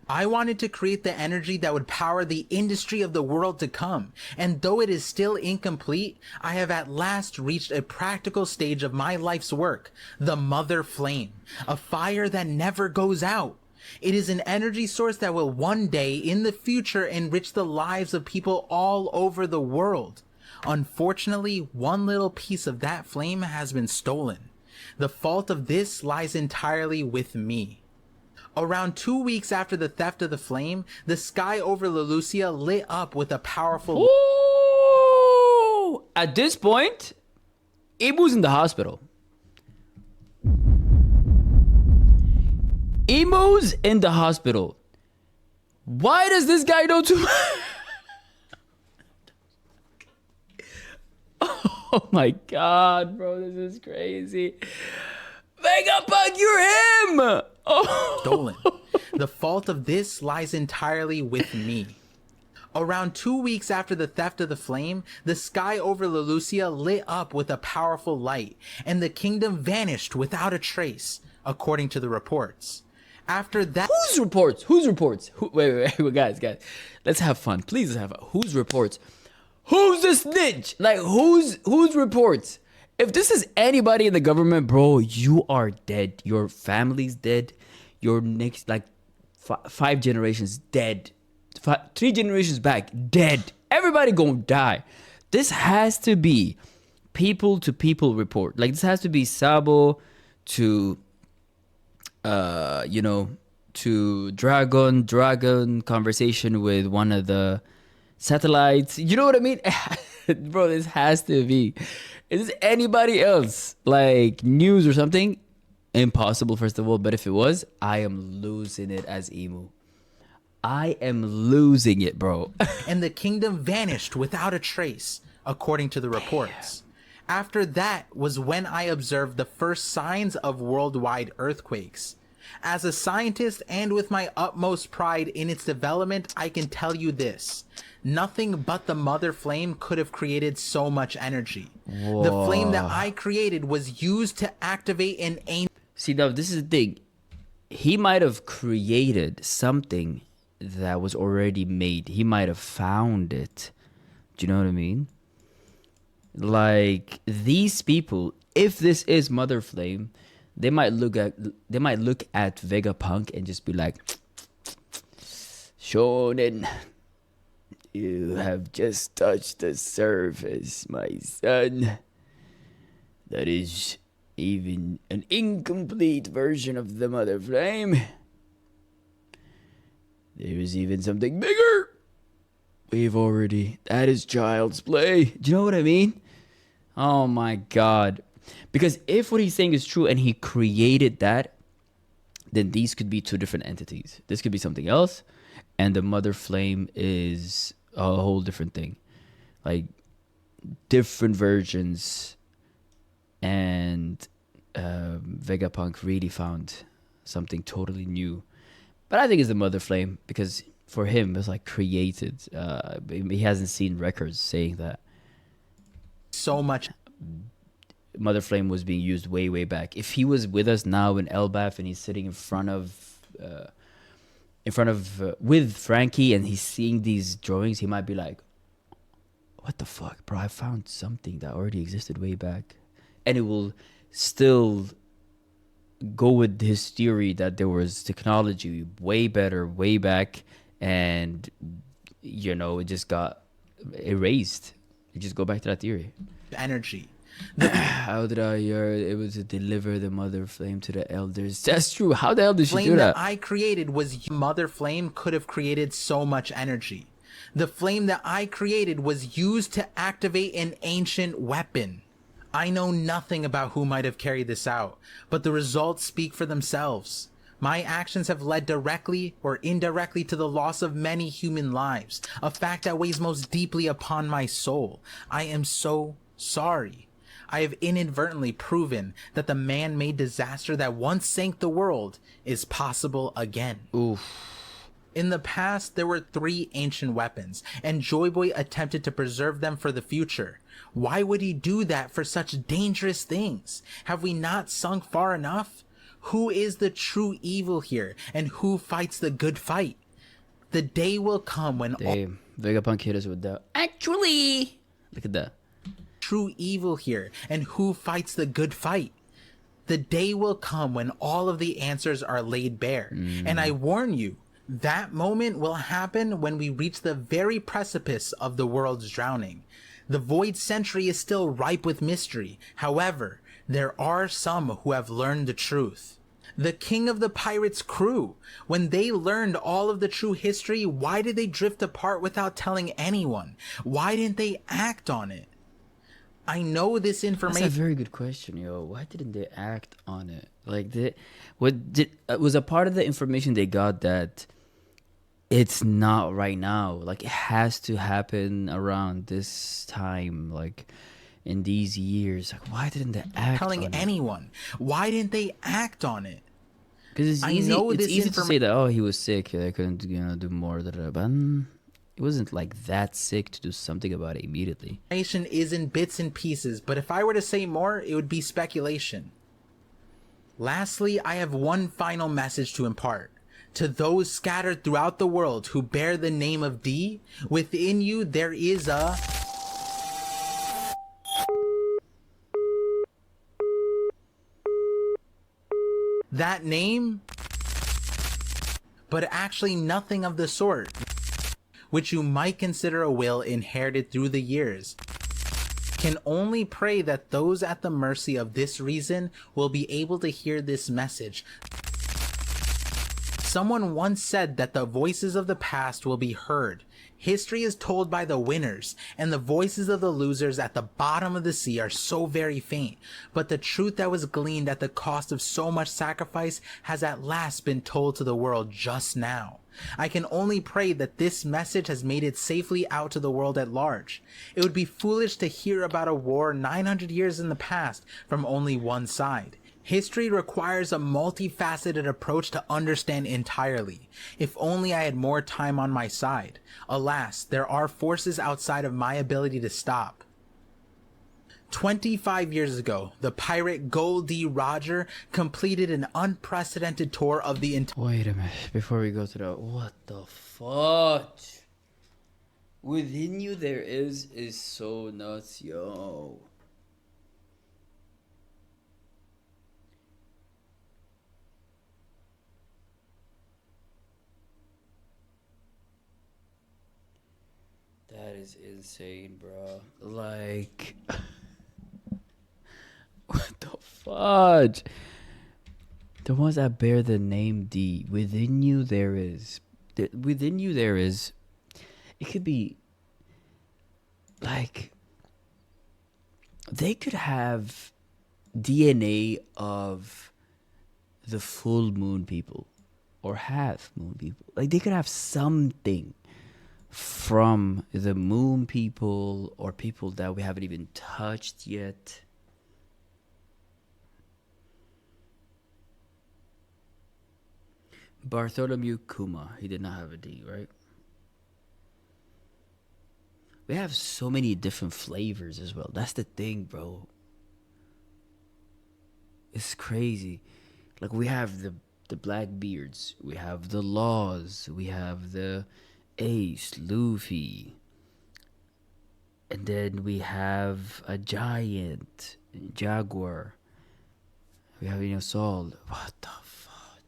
I wanted to create the energy that would power the industry of the world to come, and though it is still incomplete, I have at last reached a practical stage of my life's work, the Mother Flame, a fire that never goes out. It is an energy source that will one day in the future enrich the lives of people all over the world. Unfortunately, one little piece of that flame has been stolen. The fault of this lies entirely with me. Around 2 weeks after the theft of the flame, the sky over Lelucia lit up with a powerful...
Ooh! At this point, Imu's in the hospital. Imu's in the hospital. Why does this guy know too much? Oh my god, bro, this is crazy. Vegapunk, you're him! Oh.
Stolen. The fault of this lies entirely with me. Around 2 weeks after the theft of the flame, the sky over Lelucia lit up with a powerful light, and the kingdom vanished without a trace, according to the reports. After that...
Whose reports? Whose reports? Wait, guys. Let's have fun. Please, let's have fun. Whose reports? Who's the snitch? Like, whose reports? If this is anybody in the government, bro, you are dead. Your family's dead. Your next, like, 5 generations dead. 3 generations back, dead. Everybody gonna die. This has to be people-to-people report. Like, this has to be Sabo to, to Dragon conversation with one of the satellites. You know what I mean? Bro, this has to be. Is this anybody else? Like, news or something? Impossible, first of all. But if it was, I am losing it as Emu. I am losing it, bro.
And the kingdom vanished without a trace, according to the reports. After that was when I observed the first signs of worldwide earthquakes. As a scientist and with my utmost pride in its development, I can tell you this. Nothing but the Mother Flame could have created so much energy.
Whoa.
The flame that I created was used to activate an ancient...
See, now, this is the thing. He might have created something that was already made. He might have found it. Do you know what I mean? Like, these people, if this is Mother Flame, they might look at Vegapunk and just be like, Shonen, you have just touched the surface, my son. That is even an incomplete version of the Mother Flame. There is even something bigger. That is child's play. Do you know what I mean? Oh my god. Because if what he's saying is true and he created that, then these could be 2 different entities. This could be something else, and the Mother Flame is a whole different thing. Like, different versions, and Vegapunk really found something totally new. But I think it's the Mother Flame, because for him, it's like created. He hasn't seen records saying that.
So much...
Mother Flame was being used way back. If he was with us now in Elbaph and he's sitting in front of in front of with Frankie and he's seeing these drawings, he might be like, what the fuck, bro, I found something that already existed way back. And it will still go with his theory that there was technology way better way back, and you know, it just got erased. You just go back to that theory.
Energy.
How did I able to deliver the mother flame to the elders? That's true. How the hell did she do
Flame
that?
that I created was Mother Flame could have created so much energy. The flame that I created was used to activate an ancient weapon. I know nothing about who might have carried this out, but the results speak for themselves. My actions have led directly or indirectly to the loss of many human lives, a fact that weighs most deeply upon my soul. I am so sorry. I have inadvertently proven that the man-made disaster that once sank the world is possible again.
Oof.
In the past, there were 3 ancient weapons, and Joy Boy attempted to preserve them for the future. Why would he do that for such dangerous things? Have we not sunk far enough? Who is the true evil here, and who fights the good fight? The day will come when
Damn, Vegapunk hit us with that. Actually, look at that.
true evil here, and who fights the good fight? The day will come when all of the answers are laid bare, and I warn you, that moment will happen when we reach the very precipice of the world's drowning. The Void Century is still ripe with mystery. However, there are some who have learned the truth. The king of the pirates' crew, when they learned all of the true history, why did they drift apart without telling anyone? Why didn't they act on it? I know this
That's a
information.
very good question, yo. Why didn't they act on it? Like, was a part of the information they got that it's not right now. Like, it has to happen around this time, like in these years. Like, why didn't they act
telling
on
anyone. Why didn't they act on it?
Because it's
I
easy.
know
It's
this
easy to
informa-
say that, oh, he was sick, they couldn't, you know, do more. But it wasn't like that sick to do something about it immediately.
Information is in bits and pieces, but if I were to say more, it would be speculation. Lastly, I have one final message to impart. To those scattered throughout the world who bear the name of D, within you there is a... that name, but actually nothing of the sort, which you might consider a will inherited through the years. Can only pray that those at the mercy of this reason will be able to hear this message. Someone once said that the voices of the past will be heard. History is told by the winners, and the voices of the losers at the bottom of the sea are so very faint. But the truth that was gleaned at the cost of so much sacrifice has at last been told to the world just now. I can only pray that this message has made it safely out to the world at large. It would be foolish to hear about a war 900 years in the past from only one side. History requires a multifaceted approach to understand entirely. If only I had more time on my side. Alas, there are forces outside of my ability to stop. 25 years ago, the pirate Gold D. Roger completed an unprecedented tour of the entire...
Wait a minute, before we go to the... What the fuck? Within you there is so nuts, yo. That is insane, bro. Like... What the fudge? The ones that bear the name D, within you there is. Within you there is. It could be. Like. They could have DNA of the full moon people. Or half moon people. Like, they could have something from the moon people. Or people that we haven't even touched yet. Bartholomew Kuma. He did not have a D, right? We have so many different flavors as well. That's the thing, bro. It's crazy. Like, we have the the Blackbeards, we have the Laws, we have the Ace, Luffy, and then we have a giant, Jaguar. We have, Saul. What the fuck?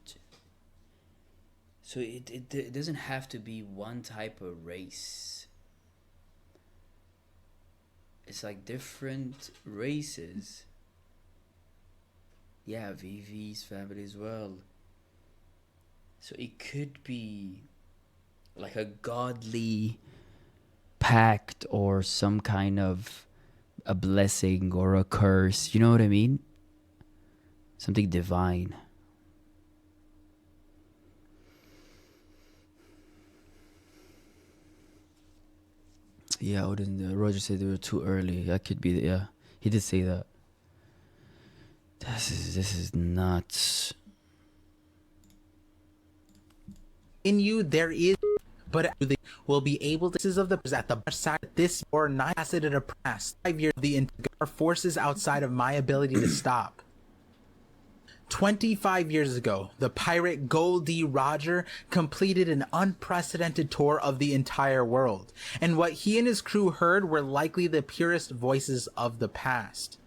So it doesn't have to be one type of race. It's like different races. Yeah, Vivi's family as well. So it could be like a godly pact or some kind of a blessing or a curse. You know what I mean? Something divine. Yeah, Odin. Roger said they were too early. That could be. Yeah, he did say that. This is nuts.
In you, there is, but they will be able to. This is of the at the side. This or 9 acid in a past 5 years. The entire forces outside of my ability to stop. 25 years ago, the pirate Goldie Roger completed an unprecedented tour of the entire world, and what he and his crew heard were likely the purest voices of the past.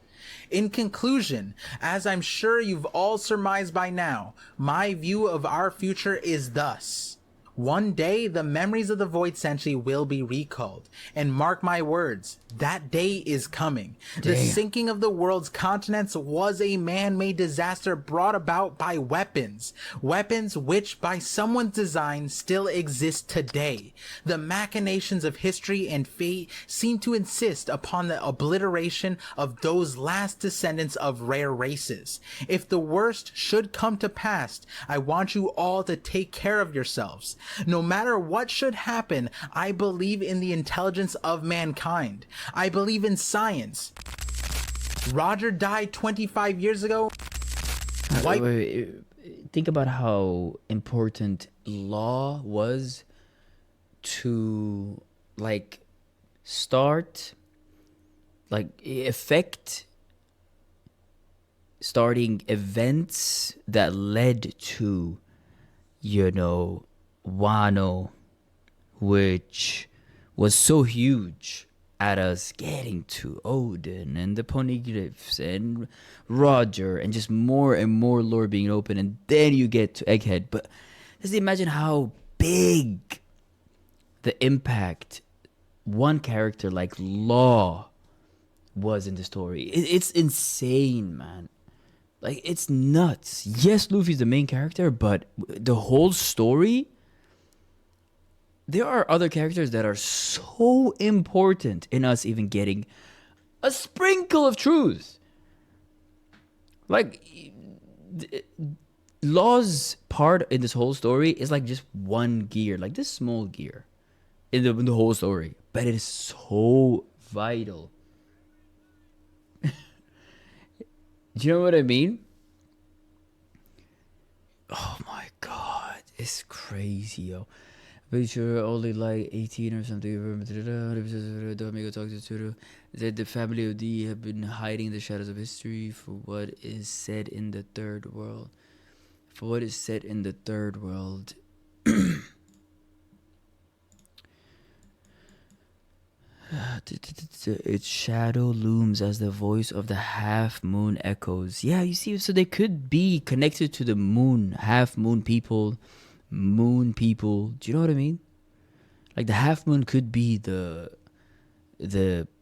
In conclusion, as I'm sure you've all surmised by now, my view of our future is thus. One day, the memories of the Void Century will be recalled. And mark my words, that day is coming. The sinking of the world's continents was a man-made disaster brought about by weapons. Weapons which, by someone's design, still exist today. The machinations of history and fate seem to insist upon the obliteration of those last descendants of rare races. If the worst should come to pass, I want you all to take care of yourselves. No matter what should happen, I believe in the intelligence of mankind. I believe in science. Roger died 25 years ago.
Wait. Think about how important law was to affect starting events that led to, Wano, which was so huge at us getting to Odin and the Poneglyphs and Roger and just more and more lore being open, and then you get to Egghead. But just imagine how big the impact one character like Law was in the story. It's insane, man. Like, it's nuts. Yes, Luffy's the main character, but the whole story, there are other characters that are so important in us even getting a sprinkle of truth. Like, Law's part in this whole story is like just one gear, like this small gear in the whole story. But it is so vital. Do you know what I mean? Oh my god, it's crazy, yo. But you're only like 18 or something. That the family of D have been hiding the shadows of history for what is said in the third world. For what is said in the third world. Its shadow looms as the voice of the half moon echoes. Yeah, you see, so they could be connected to the moon, half moon people. Do you know what I mean? Like, the half moon could be the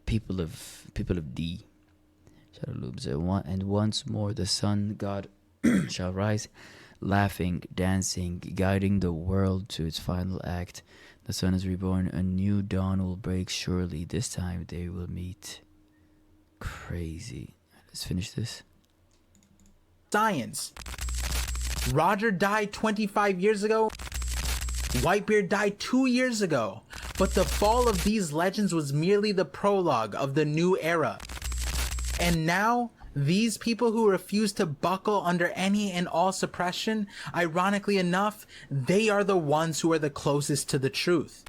people of D. Shadow looms, and once more the sun god shall rise, laughing, dancing, guiding the world to its final act. The sun is reborn, a new dawn will break. Surely this time they will meet. Crazy. Let's finish this.
Science. Roger died 25 years ago. Whitebeard died 2 years ago. But the fall of these legends was merely the prologue of the new era. And now, these people who refuse to buckle under any and all suppression, ironically enough, they are the ones who are the closest to the truth.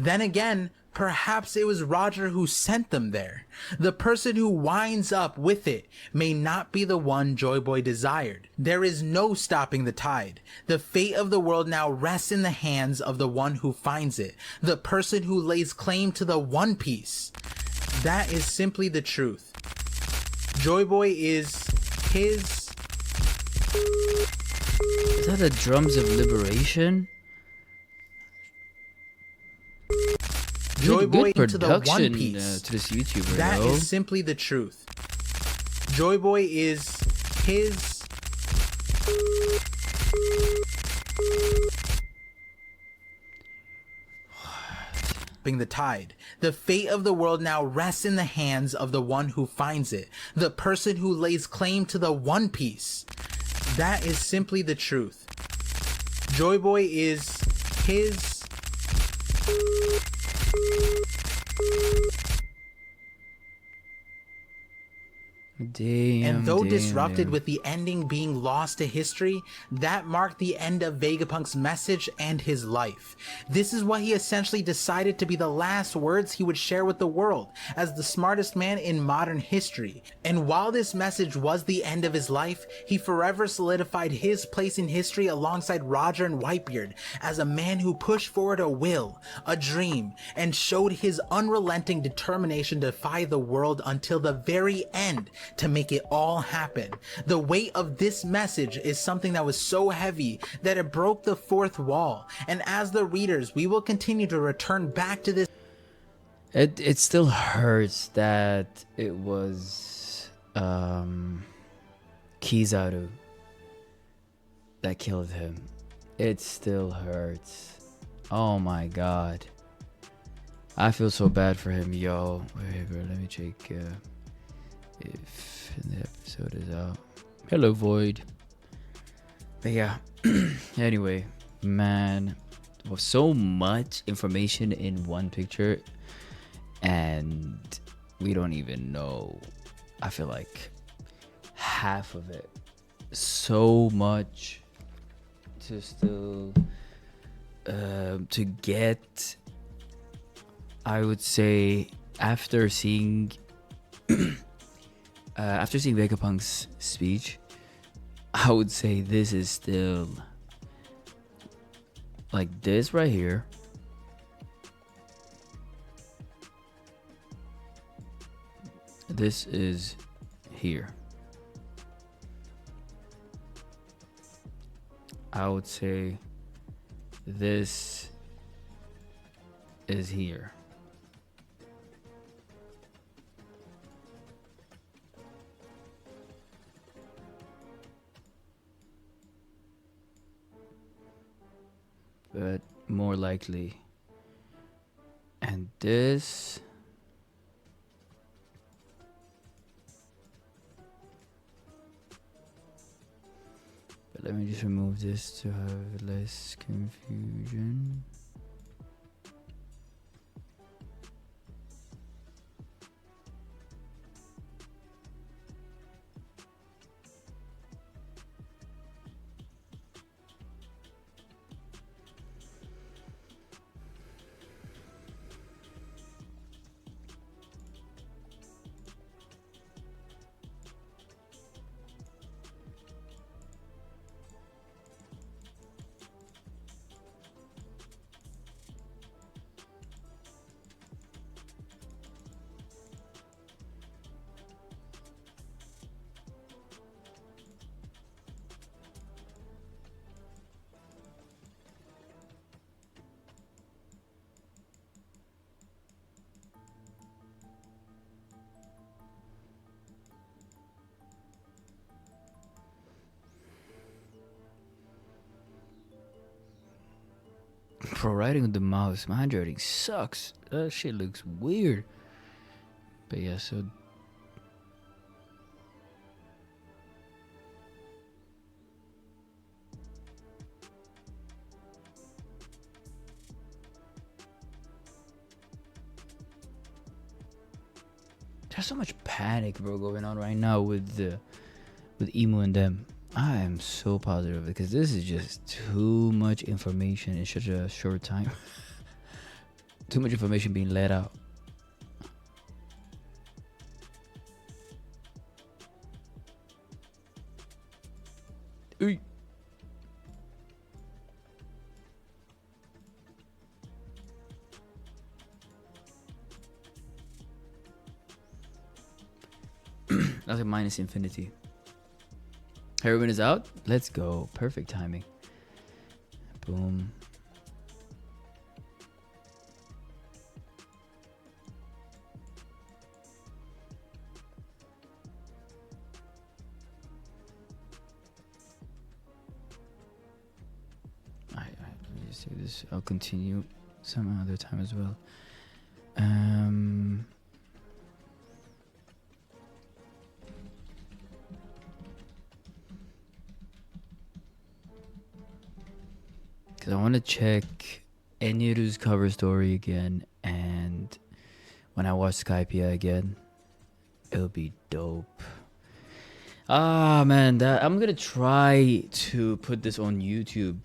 Then again, Perhaps it was Roger who sent them there. The person who winds up with it may not be the one Joy Boy desired. There is no stopping the tide. The fate of the world now rests in the hands of the one who finds it, the person who lays claim to the One Piece. That is simply the truth. Joy Boy is his...
Is that the drums of liberation?
Joy Boy
Good
into the One
production
Piece.
to this YouTuber.
That
though.
is simply the truth. Joy Boy is his... the tide. The fate of the world now rests in the hands of the one who finds it, the person who lays claim to the One Piece. That is simply the truth. Joy Boy is his...
Damn,
And though
damn,
disrupted
damn.
with the ending being lost to history, that marked the end of Vegapunk's message and his life. This is what he essentially decided to be the last words he would share with the world as the smartest man in modern history. And while this message was the end of his life, he forever solidified his place in history alongside Roger and Whitebeard as a man who pushed forward a will, a dream, and showed his unrelenting determination to defy the world until the very end to make it all happen. The weight of this message is something that was so heavy that it broke the fourth wall, and as the readers we will continue to return back to this.
It still hurts that it was Kizaru that killed him. It still hurts. Oh my god, I feel so bad for him, yo. Wait, bro, let me check if the episode is out. Hello, Void. But yeah, anyway, man, with so much information in one picture, and we don't even know, I feel like, half of it. So much to still to get. I would say after seeing Vegapunk's speech, I would say this is still like this right here. This is here. I would say this is here. But more likely, and this, but let me just remove this to have less confusion. Bro, writing with the mouse, my handwriting sucks. That shit looks weird. But yeah, so there's so much panic, bro, going on right now with Emu and them. I am so positive because this is just too much information in such a short time. Too much information being let out. Ooh. That's a minus infinity. Heroin is out. Let's go. Perfect timing. Boom. Let me just do this. I'll continue some other time as well. Because I want to check Eniru's cover story again, and when I watch Skypia again, it'll be dope. Ah, man, I'm gonna try to put this on YouTube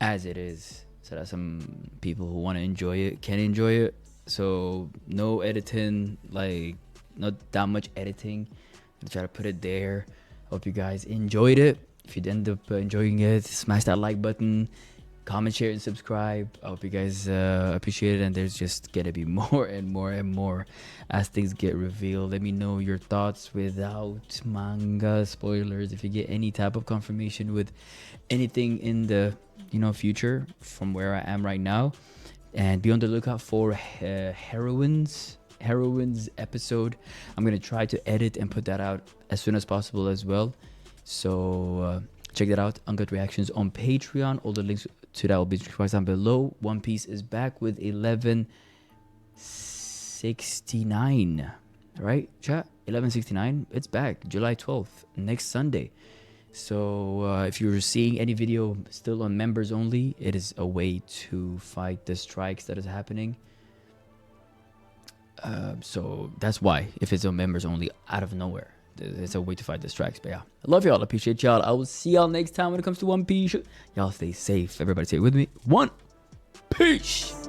as it is, so that some people who want to enjoy it can enjoy it. So no editing, like not that much editing. I'm gonna try to put it there. Hope you guys enjoyed it. If you end up enjoying it, smash that like button, comment, share, and subscribe. I hope you guys appreciate it, and there's just gonna be more and more and more as things get revealed. Let me know your thoughts without manga spoilers. If you get any type of confirmation with anything in the future from where I am right now, and be on the lookout for heroines episode. I'm gonna try to edit and put that out as soon as possible as well. So check that out. Uncut reactions on Patreon. All the links to that will be down below. One Piece is back with 1169, right, chat? 1169. It's back July 12th, next Sunday. So if you're seeing any video still on members only, it is a way to fight the strikes that is happening. So that's why, if it's on members only, out of nowhere, it's a way to fight the strikes. But yeah, I love y'all. Appreciate y'all. I will see y'all next time when it comes to One Piece. Y'all stay safe. Everybody say it with me. One Piece.